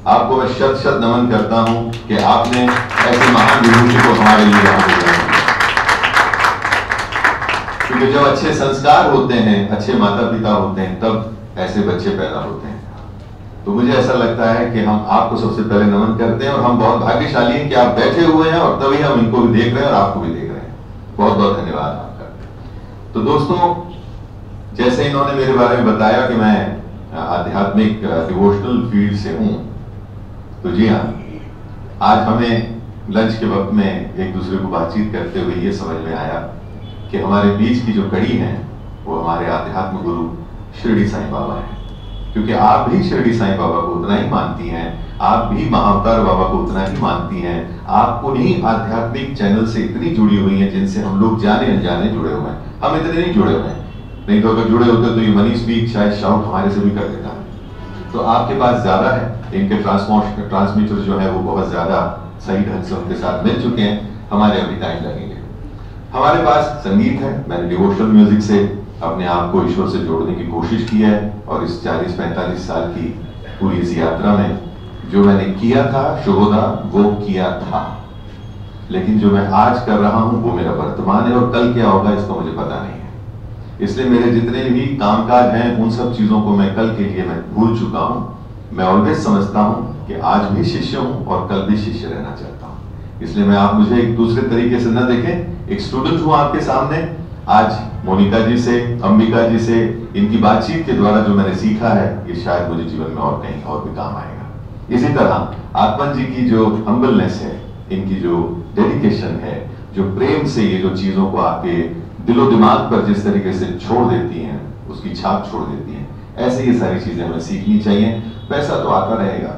आपको मैं शत शत नमन करता हूं कि आपने ऐसे महान विभूति को हमारे लिए यहाँ भेजा। क्योंकि जब अच्छे संस्कार होते हैं, अच्छे माता पिता होते हैं, तब ऐसे बच्चे पैदा होते हैं। तो मुझे ऐसा लगता है कि हम आपको सबसे पहले नमन करते हैं, और हम बहुत भाग्यशाली हैं कि आप बैठे हुए हैं और तभी हम इनको भी देख रहे हैं और आपको भी देख रहे हैं। बहुत बहुत धन्यवाद आपका। तो दोस्तों, जैसे इन्होंने मेरे बारे में बताया कि मैं आध्यात्मिक डिवोशनल फील्ड से हूं, तो जी हाँ, आज हमें लंच के वक्त में एक दूसरे को बातचीत करते हुए ये समझ में आया कि हमारे बीच की जो कड़ी है वो हमारे आध्यात्म गुरु शिरडी साईं बाबा हैं। क्योंकि आप भी शिरडी साईं बाबा को उतना ही मानती हैं, आप भी महाअवतार बाबा को उतना ही मानती हैं, आप उन्हीं आध्यात्मिक चैनल से इतनी जुड़ी हुई हैं जिनसे हम लोग जाने अनजाने जुड़े हुए हैं। हम इतने नहीं जुड़े हुए हैं, नहीं तो अगर जुड़े होते तो ये मनी स्पीक शायद शाउट हमारे से भी कर देता। तो आपके पास ज्यादा है, इनके ट्रांसमीटर जो है वो बहुत ज्यादा सही ढंग से उनके साथ मिल चुके हैं, हमारे अभी टाइम लगेंगे। हमारे पास संगीत है, मैंने डिवोशनल म्यूजिक से अपने आप को ईश्वर से जोड़ने की कोशिश की है, और इस 40-45 साल की पूरी इस यात्रा में जो मैंने किया था शुभोदा, वो किया था, लेकिन जो मैं आज कर रहा हूं वो मेरा वर्तमान है, और कल क्या होगा इसका मुझे पता नहीं है। इसलिए मेरे जितने भी कामकाज हैं उन सब चीजों को मैं कल के लिए मैं भूल चुका हूं। मैं ऑलवेज समझता हूं कि आज भी शिष्य हूं और कल भी शिष्य रहना चाहता हूं। इसलिए मैं आप मुझे एक दूसरे तरीके से न देखें, एक स्टूडेंट हूं आपके सामने। आज मोनिका जी से, अंबिका जी से, इनकी बातचीत के द्वारा जो मैंने सीखा है, ये शायद मुझे जीवन में और कहीं और भी काम आएगा। इसी तरह आत्मा जी की जो हम्बलनेस है, इनकी जो डेडिकेशन है, जो प्रेम से ये जो चीजों को आपके दिलो दिमाग पर जिस तरीके से छोड़ देती हैं, उसकी छाप छोड़ देती हैं, ऐसे ये सारी चीजें हमें सीखनी चाहिए। पैसा तो आता रहेगा,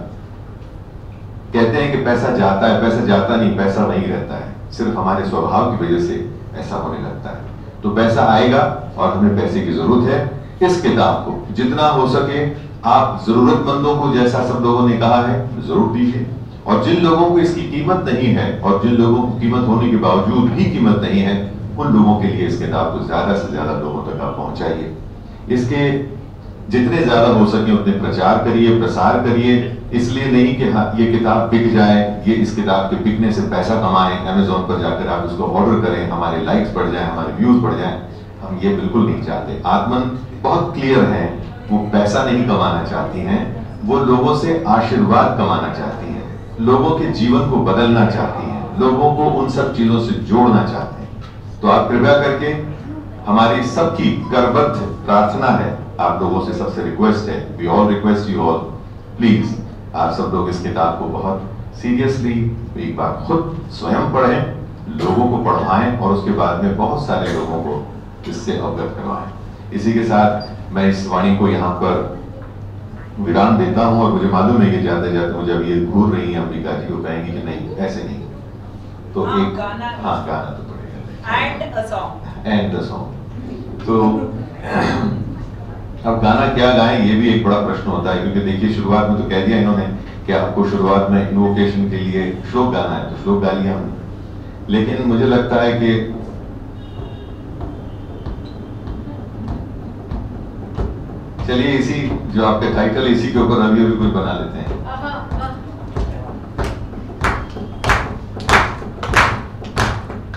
कहते हैं कि पैसा जाता है, पैसा जाता नहीं, पैसा वहीं रहता है, सिर्फ हमारे स्वभाव की वजह से ऐसा होने लगता है। तो पैसा आएगा और हमें पैसे की जरूरत है। इस किताब को जितना हो सके आप जरूरतमंदों को, जैसा सब लोगों ने कहा है, जरूर दीजिए। और जिन लोगों को इसकी कीमत नहीं है और जिन लोगों को कीमत होने के बावजूद भी कीमत नहीं है, उन लोगों के लिए इस किताब को ज़्यादा से ज़्यादा लोगों तक आप पहुंचाइए। इसके जितने ज़्यादा हो सके उतने प्रचार करिए, प्रसार करिए। इसलिए नहीं कि हाँ ये किताब बिक जाए, ये इस किताब के बिकने से पैसा कमाएं, अमेजोन पर जाकर आप इसको ऑर्डर करें, हमारे लाइक्स बढ़ जाएं, हमारे व्यूज बढ़ जाएं। हम ये बिल्कुल नहीं चाहते। आत्मन बहुत क्लियर है, वो पैसा नहीं कमाना चाहती हैं, वो लोगों से आशीर्वाद कमाना चाहती हैं, लोगों के जीवन को बदलना चाहती हैं, लोगों को उन सब चीजों से जोड़ना चाहते हैं। तो आप कृपया करके, हमारी सबकी करबद्ध प्रार्थना है, आप लोगों से सबसे रिक्वेस्ट है, we all request you all, please आप सब लोग इस किताब को बहुत सीरियसली एक बार खुद स्वयं पढ़ें, लोगों को पढ़वाएं और उसके बाद में बहुत सारे लोगों को इससे अवगत करवाएं। इसी के साथ मैं इस वाणी को यहाँ पर विराम देता हूँ और मुझे मालूम है कि जाते जाते मुझे अब ये घूर रही है अंबिका जी, वो कहेंगी कि नहीं ऐसे नहीं, तो एक गाना तो पड़ेगा एंड द सॉन्ग। तो अब गाना क्या गाएं ये भी एक बड़ा प्रश्न होता है, क्योंकि देखिए शुरुआत में तो कह दिया इन्होंने कि आपको शुरुआत में इन्वोकेशन के लिए श्लोक गाना है, तो श्लोक गा लिया हमने। लेकिन मुझे लगता है कि चलिए इसी जो आपका टाइटल है इसी के ऊपर अभी कुछ बना लेते हैं।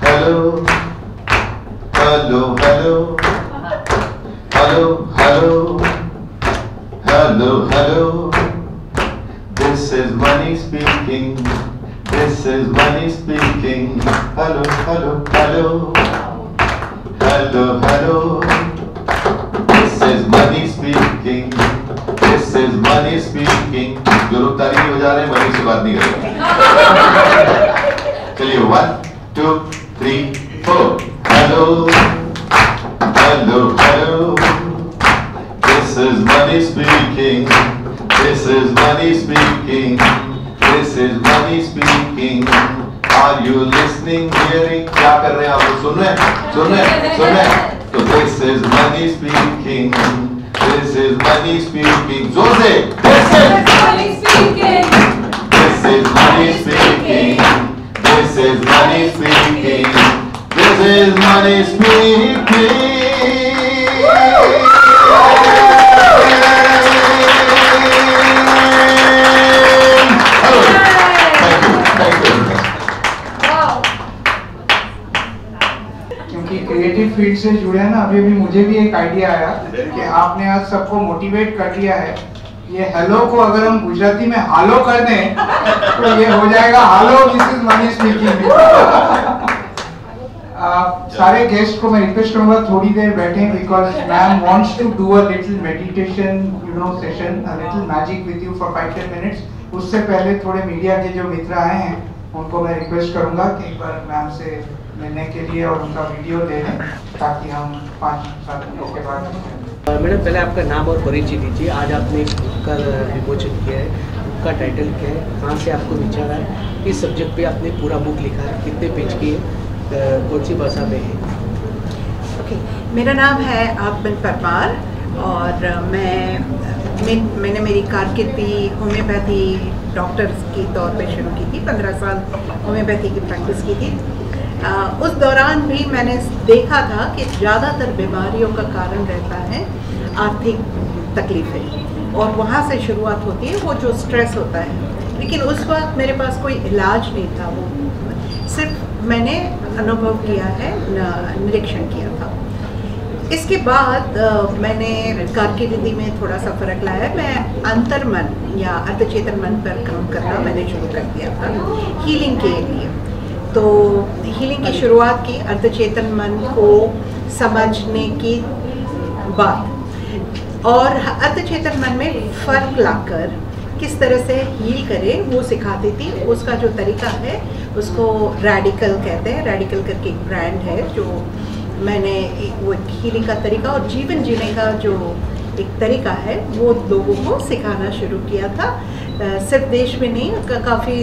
Hello hello hello hello hello hello hello, this is Mani speaking, this is Mani speaking, hello hello hello hello hello, this is Mani speaking, this is Mani speaking. जो लोग ताली बजा रहे हैं मनी से बात नहीं कर रहे। चलिए 1 2 3 4 hello hello hello, this is money speaking, this is money speaking, this is money speaking, are you listening, hearing? क्या कर रहे हैं आप लोग? सुन रहे हैं? तो this is money speaking, this is money speaking, जोर से this is money speaking, this is money speaking, this is money speaking, this is money speaking. Creative field से जुड़े हैं ना, अभी भी मुझे भी एक आइडिया आया कि आपने आज सबको मोटिवेट कर दिया है। ये हेलो को अगर हम गुजराती में हालो कर दें तो ये हो जाएगा hello this is Mani speaking. सारे गेस्ट को मैं रिक्वेस्ट करूंगा थोड़ी देर बैठें, because ma'am wants to do a little meditation session, a little magic with you for 5-10 minutes. उससे पहले थोड़े मीडिया के जो मित्र आए हैं उनको मैं रिक्वेस्ट करूंगा कि एक बार मैम से मिलने के लिए और उनका वीडियो ले लें, ताकि हम 5-7 मिनट के बाद। मैडम पहले आपका नाम और परिचय दीजिए। आज आपने एक बुक का विमोचन किया है, बुक का टाइटल क्या है, कहाँ से आपको विचार आया, किस सब्जेक्ट पे आपने पूरा बुक लिखा है, कितने पेज की है, कौन सी भाषा में है? ओके, मेरा नाम है आत्मन परमार और मैंने मेरी कारकिर्दी होम्योपैथी डॉक्टर्स के तौर पे शुरू की थी। 15 साल होम्योपैथी की प्रैक्टिस की थी। उस दौरान भी मैंने देखा था कि ज़्यादातर बीमारियों का कारण रहता है आर्थिक तकलीफ़ें, और वहाँ से शुरुआत होती है वो जो स्ट्रेस होता है। लेकिन उस वक्त मेरे पास कोई इलाज नहीं था, वो सिर्फ मैंने अनुभव किया है, निरीक्षण किया था। इसके बाद मैंने कारकिर्दी में थोड़ा सा फर्क लाया। मैं अंतर्मन या अर्धचेतन मन पर काम करना मैंने शुरू कर दिया था हीलिंग के लिए। तो हीलिंग की शुरुआत की अर्धचेतन मन को समझने की बात, और अर्धचेतन मन में फ़र्क लाकर किस तरह से हील करें वो सिखाती थी। उसका जो तरीका है उसको रेडिकल कहते हैं। रेडिकल करके एक ब्रांड है जो मैंने वो हीलिंग का तरीका और जीवन जीने का जो एक तरीका है वो लोगों को सिखाना शुरू किया था। सिर्फ देश में नहीं, काफ़ी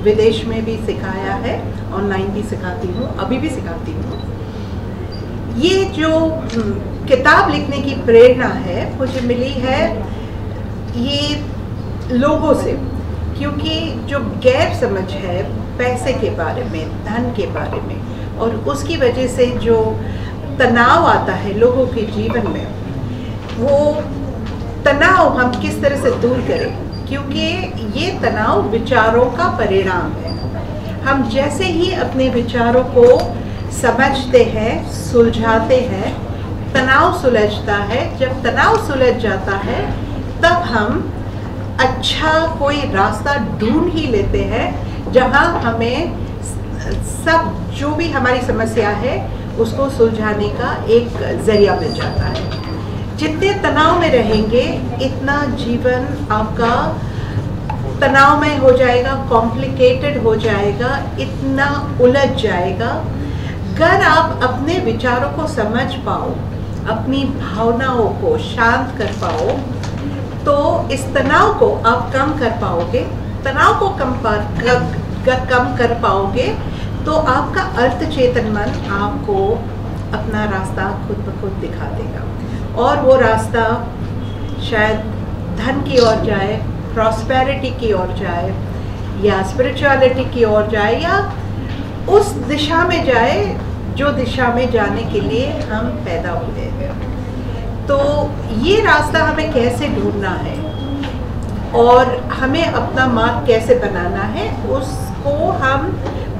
विदेश में भी सिखाया है, ऑनलाइन भी सिखाती हूँ, अभी भी सिखाती हूँ। ये जो किताब लिखने की प्रेरणा है मुझे मिली है ये लोगों से, क्योंकि जो गैर समझ है पैसे के बारे में, धन के बारे में, और उसकी वजह से जो तनाव आता है लोगों के जीवन में, वो तनाव हम किस तरह से दूर करें, क्योंकि ये तनाव विचारों का परिणाम है। हम जैसे ही अपने विचारों को समझते हैं, सुलझाते हैं, तनाव सुलझता है। जब तनाव सुलझ जाता है तब हम अच्छा कोई रास्ता ढूंढ ही लेते हैं, जहां हमें सब जो भी हमारी समस्या है उसको सुलझाने का एक जरिया मिल जाता है। जितने तनाव में रहेंगे इतना जीवन आपका तनावमय हो जाएगा, कॉम्प्लिकेटेड हो जाएगा, इतना उलझ जाएगा। अगर आप अपने विचारों को समझ पाओ, अपनी भावनाओं को शांत कर पाओ, तो इस तनाव को आप कम कर पाओगे। तनाव को कम कर पाओगे तो आपका अर्थ चेतन मन आपको अपना रास्ता खुद ब खुद दिखा देगा, और वो रास्ता शायद धन की ओर जाए, प्रॉस्पेरिटी की ओर जाए, या स्पिरिचुअलिटी की ओर जाए, या उस दिशा में जाए जो दिशा में जाने के लिए हम पैदा हुए हैं। तो ये रास्ता हमें कैसे ढूंढना है और हमें अपना मार्ग कैसे बनाना है, उसको हम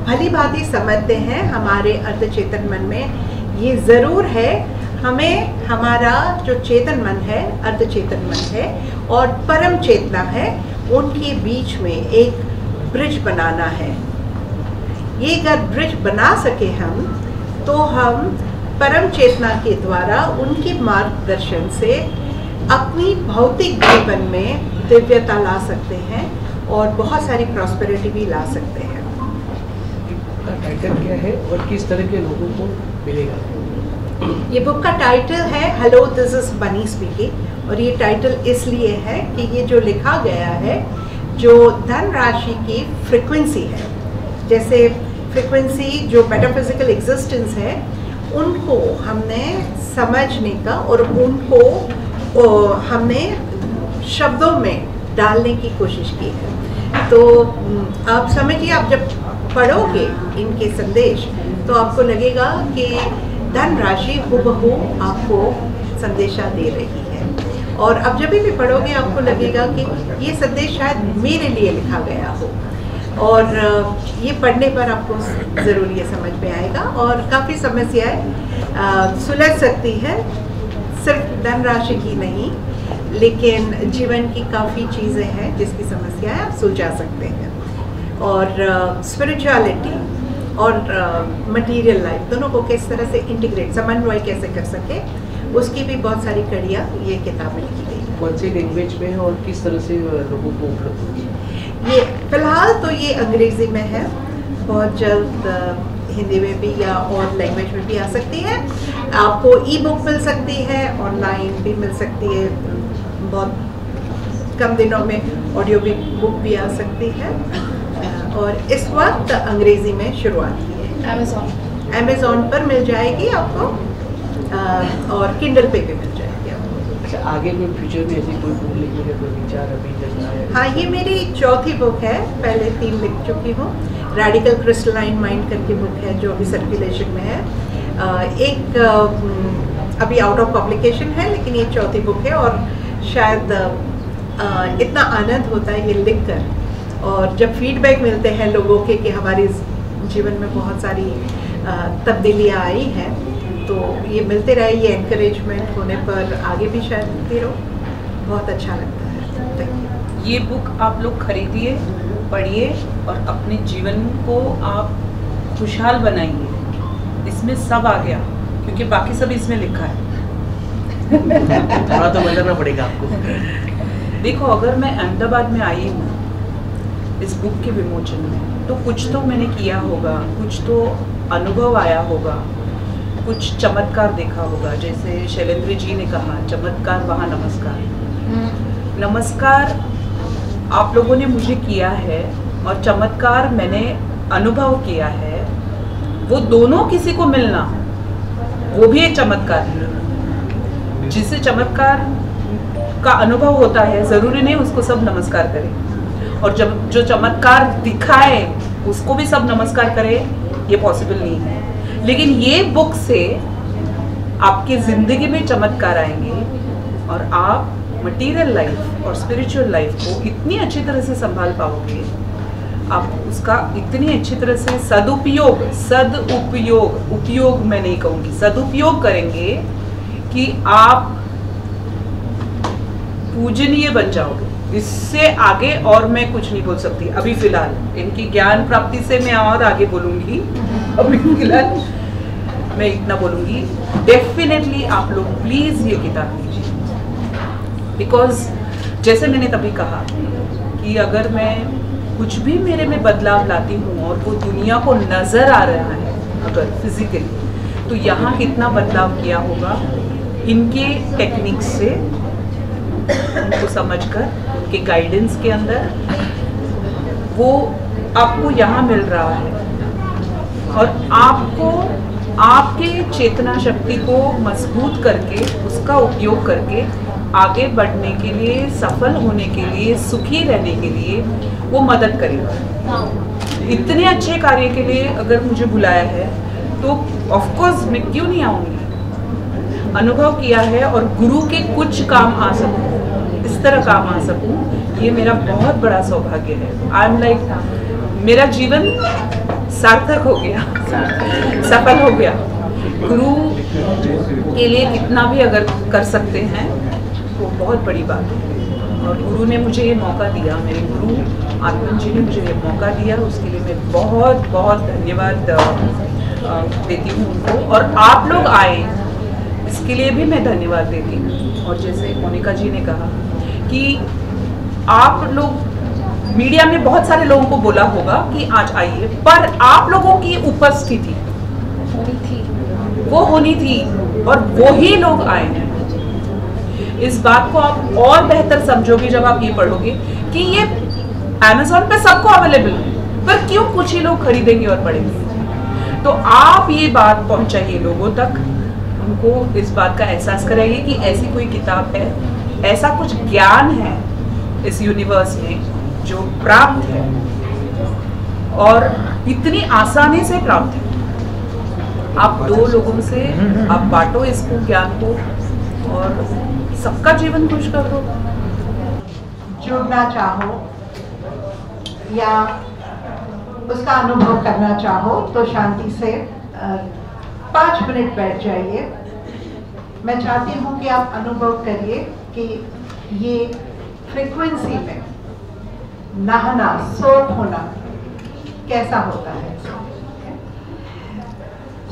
भली भांति समझते हैं हमारे अर्ध चेतन मन में। ये ज़रूर है, हमें हमारा जो चेतन मन है, अर्ध चेतन मन है और परम चेतना है, उनके बीच में एक ब्रिज बनाना है। ये अगर ब्रिज बना सके हम, तो हम परम चेतना के द्वारा उनके मार्गदर्शन से अपनी भौतिक जीवन में दिव्यता ला सकते हैं और बहुत सारी प्रॉस्पेरिटी भी ला सकते हैं। टाइटल क्या है और किस तरह के लोगों को मिलेगा? ये बुक का टाइटल है हेलो दिस इज बनी स्पीकिंग, और ये टाइटल इसलिए है कि ये जो लिखा गया है, जो धन राशि की फ्रिक्वेंसी है, जैसे फ्रिक्वेंसी जो मेटाफिजिकल एग्जिस्टेंस है, उनको हमने समझने का और उनको हमने शब्दों में डालने की कोशिश की है। तो आप समझिए, आप जब पढ़ोगे इनके संदेश तो आपको लगेगा कि धन राशि हुबहू आपको संदेशा दे रही है, और अब जब भी पढ़ोगे आपको लगेगा कि ये संदेश शायद मेरे लिए लिखा गया हो, और ये पढ़ने पर आपको ज़रूर ये समझ में आएगा और काफ़ी समस्याएं सुलझ सकती है, सिर्फ धन राशि की नहीं, लेकिन जीवन की काफ़ी चीज़ें हैं जिसकी समस्याएं आप सुलझा सकते हैं। और स्पिरिचुअलिटी और मटेरियल लाइफ दोनों को किस तरह से इंटीग्रेट, समन्वय कैसे कर सके, उसकी भी बहुत सारी कड़ियाँ ये किताब में लिखी गई है। कौन सी लैंग्वेज में है और किस तरह से लोगों को उपलब्ध होगी? ये फिलहाल तो ये अंग्रेज़ी में है, बहुत जल्द हिंदी में भी या और लैंग्वेज में भी आ सकती है। आपको ई बुक मिल सकती है, ऑनलाइन भी मिल सकती है, बहुत कम दिनों में ऑडियो बुक भी आ सकती है, और इस वक्त अंग्रेज़ी में शुरुआत की है। अमेज़ॉन पर मिल जाएगी आपको, और किंडल पे भी मिल जाएगी आपको। अच्छा, आगे में फ्यूचर में ऐसी कोई बुक लिखने का कोई विचार अभी तक आया? हाँ, ये मेरी चौथी बुक है, पहले 3 लिख चुकी हूँ। रेडिकल क्रिस्टलाइन माइंड करके बुक है जो अभी सर्कुलेशन में है, एक अभी आउट ऑफ पब्लिकेशन है, लेकिन ये चौथी बुक है। और शायद इतना आनंद होता है ये लिख कर, और जब फीडबैक मिलते हैं लोगों के कि हमारे जीवन में बहुत सारी तब्दीलियाँ आई हैं, तो ये मिलते रहे, ये एनकरेजमेंट होने पर आगे भी शायद मिलती रहो, बहुत अच्छा लगता है। Thank you. ये बुक आप लोग खरीदिए, पढ़िए और अपने जीवन को आप खुशहाल बनाइए। इसमें सब आ गया, क्योंकि बाकी सब इसमें लिखा है। थोड़ा तो बदलना पड़ेगा आपको। देखो, अगर मैं अहमदाबाद में आई हूँ इस बुक के विमोचन में, तो कुछ तो मैंने किया होगा, कुछ तो अनुभव आया होगा, कुछ चमत्कार देखा होगा। जैसे शैलेंद्र जी ने कहा, चमत्कार वहाँ नमस्कार। नमस्कार आप लोगों ने मुझे किया है और चमत्कार मैंने अनुभव किया है, वो दोनों किसी को मिलना, वो भी एक चमत्कार है। जिसे चमत्कार का अनुभव होता है, ज़रूरी नहीं उसको सब नमस्कार करें, और जब जो चमत्कार दिखाए उसको भी सब नमस्कार करें, ये पॉसिबल नहीं है। लेकिन ये बुक से आपकी जिंदगी में चमत्कार आएंगे और आप मटेरियल लाइफ और स्पिरिचुअल लाइफ को इतनी अच्छी तरह से संभाल पाओगे, आप उसका इतनी अच्छी तरह से उपयोग मैं नहीं कहूँगी, सदुपयोग करेंगे कि आप पूजनीय बन जाओगे। इससे आगे और मैं कुछ नहीं बोल सकती अभी फिलहाल। इनकी ज्ञान प्राप्ति से मैं और आगे बोलूँगी, अभी फिलहाल मैं इतना बोलूँगी। डेफिनेटली आप लोग प्लीज़ ये किताब लीजिए, बिकॉज जैसे मैंने तभी कहा कि अगर मैं कुछ भी मेरे में बदलाव लाती हूँ और वो दुनिया को नज़र आ रहा है अगर फिजिकली, तो यहाँ कितना बदलाव किया होगा इनके टेक्निक्स से, उनको समझकर, उनके गाइडेंस के अंदर वो आपको यहाँ मिल रहा है। और आपको आपके चेतना शक्ति को मजबूत करके, उसका उपयोग करके आगे बढ़ने के लिए, सफल होने के लिए, सुखी रहने के लिए वो मदद करेगा। इतने अच्छे कार्य के लिए अगर मुझे बुलाया है तो ऑफ कोर्स मैं क्यों नहीं आऊँगी। अनुभव किया है और गुरु के कुछ काम आ सकूँ, इस तरह काम आ सकूँ, ये मेरा बहुत बड़ा सौभाग्य है। आई एम लाइक मेरा जीवन सार्थक हो गया, सफल हो गया। गुरु के लिए कितना भी अगर कर सकते हैं वो बहुत बड़ी बात है। और गुरु ने मुझे ये मौका दिया, मेरे गुरु आत्मन जी ने मुझे ये मौका दिया, उसके लिए मैं बहुत बहुत धन्यवाद देती हूँ उनको। और आप लोग आए इसके लिए भी मैं धन्यवाद देती हूँ। और जैसे मोनिका जी ने कहा कि आप लोग मीडिया में बहुत सारे लोगों को बोला होगा कि आज आइए, पर आप लोगों की उपस्थिति वो होनी थी और वो ही लोग आए हैं। इस बात को आप और बेहतर समझोगे जब आप ये पढ़ोगे कि ये Amazon पे सबको अवेलेबल है, पर क्यों कुछ ही लोग खरीदेंगे और पढ़ेंगे। तो आप ये बात पहुंचाइए लोगों तक, उनको इस बात का एहसास कराइए कि ऐसी कोई किताब है, ऐसा कुछ ज्ञान है इस यूनिवर्स में जो प्राप्त है और इतनी आसानी से प्राप्त है। आप दो लोगों से आप बांटो इसको, ज्ञान को, और सबका जीवन खुश कर दो। जुड़ना चाहो या उसका अनुभव करना चाहो तो शांति से 5 मिनट बैठ जाइए। मैं चाहती हूँ कि आप अनुभव करिए कि ये फ्रीक्वेंसी में नहाना, सोख होना कैसा होता है।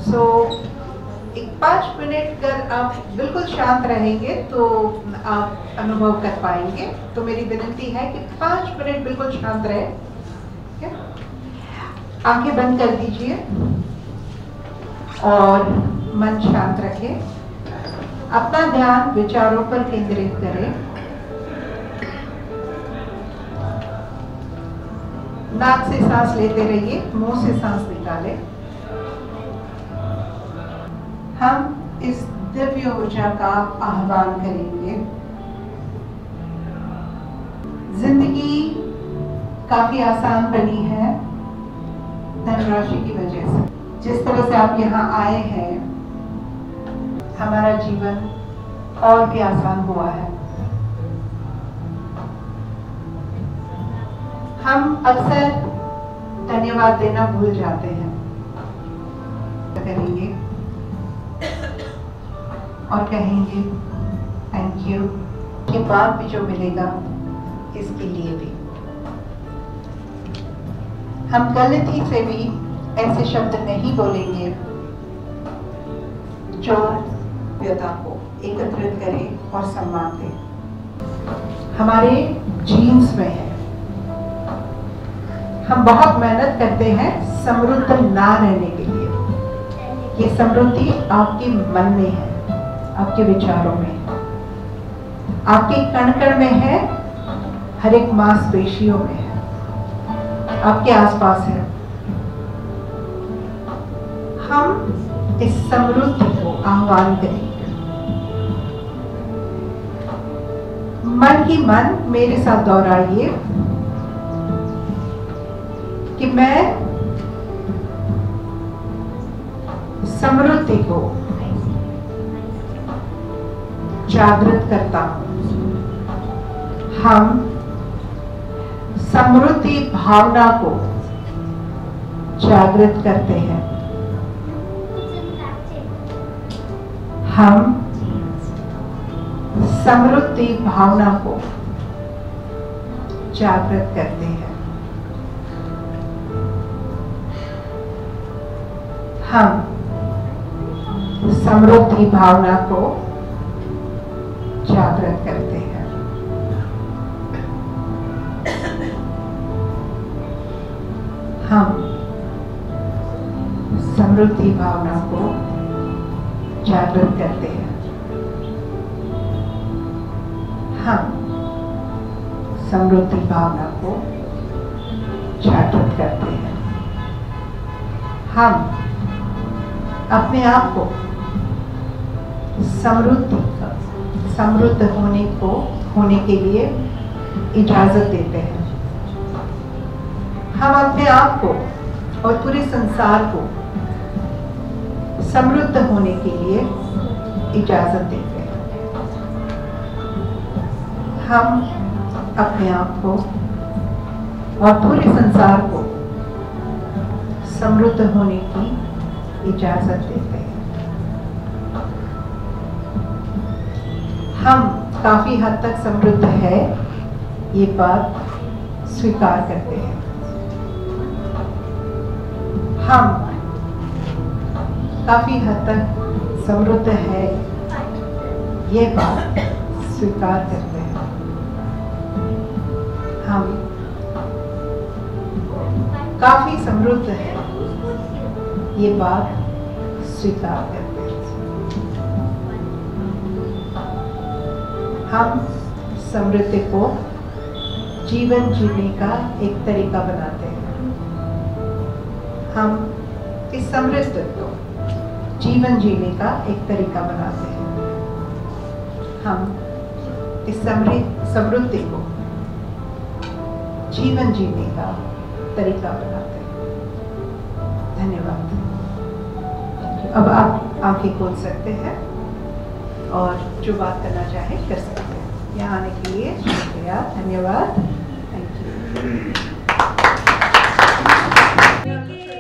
सो एक 5 मिनट अगर आप बिल्कुल शांत रहेंगे तो आप अनुभव कर पाएंगे। तो मेरी विनती है कि 5 मिनट बिल्कुल शांत रहे। आंखें बंद कर दीजिए और मन शांत रखें। अपना ध्यान विचारों पर केंद्रित करें। नाक से सांस लेते रहिए, मुंह से सांस निकालें। हम इस दिव्य ऊर्जा का आह्वान करेंगे। जिंदगी काफी आसान बनी है धनराशि की वजह से। जिस तरह से आप यहाँ आए हैं, हमारा जीवन और भी आसान हुआ है। हम अक्सर धन्यवाद देना भूल जाते हैं। करेंगे और कहेंगे थैंक यू के बाद भी जो मिलेगा इसके लिए भी। हम गलती से भी ऐसे शब्द नहीं बोलेंगे जो व्यता को एकत्रित करे और सम्मान दे। हमारे जीन्स में है। हम बहुत मेहनत करते हैं समृद्ध ना रहने के लिए। ये समृद्धि आपके मन में है, आपके विचारों में, आपके कण कण में है, हर एक मांसपेशियों में है, आपके आसपास है। हम इस समृद्धि को आह्वान करेंगे। मन ही मन मेरे साथ दोहराइए कि मैं समृद्धि को जागृत करता हूं। हम समृद्धि भावना को जागृत करते हैं। हम समृद्धि भावना को जागृत करते हैं। हम समृद्धि भावना को जागृत करते हैं। हम समृद्धि भावना को जागृत करते हैं। हम समृद्धि भावना को जागृत करते हैं। हम अपने आप को समृद्ध होने के लिए इजाजत देते हैं। हम अपने आप को और पूरे संसार को समृद्ध होने के लिए इजाजत देते हैं। हम अपने आप को और पूरे संसार को समृद्ध होने की इजाजत देते हैं। हम काफी हद तक समृद्ध है, ये बात स्वीकार करते हैं। हम काफी हद तक समृद्ध है, ये बात स्वीकार करते हैं। हम काफी समृद्ध है, ये बात स्वीकार करते हैं। हम समृद्धि को जीवन जीने का एक तरीका बनाते हैं। हम इस समृद्धि को जीवन जीने का एक तरीका बनाते हैं। हम इस समृद्धि को जीवन जीने का तरीका बनाते हैं। धन्यवाद। अब आप आंखें खोल सकते हैं और जो बात करना चाहे कर सकते हैं। यहाँ आने के लिए शुक्रिया, धन्यवाद, थैंक यू।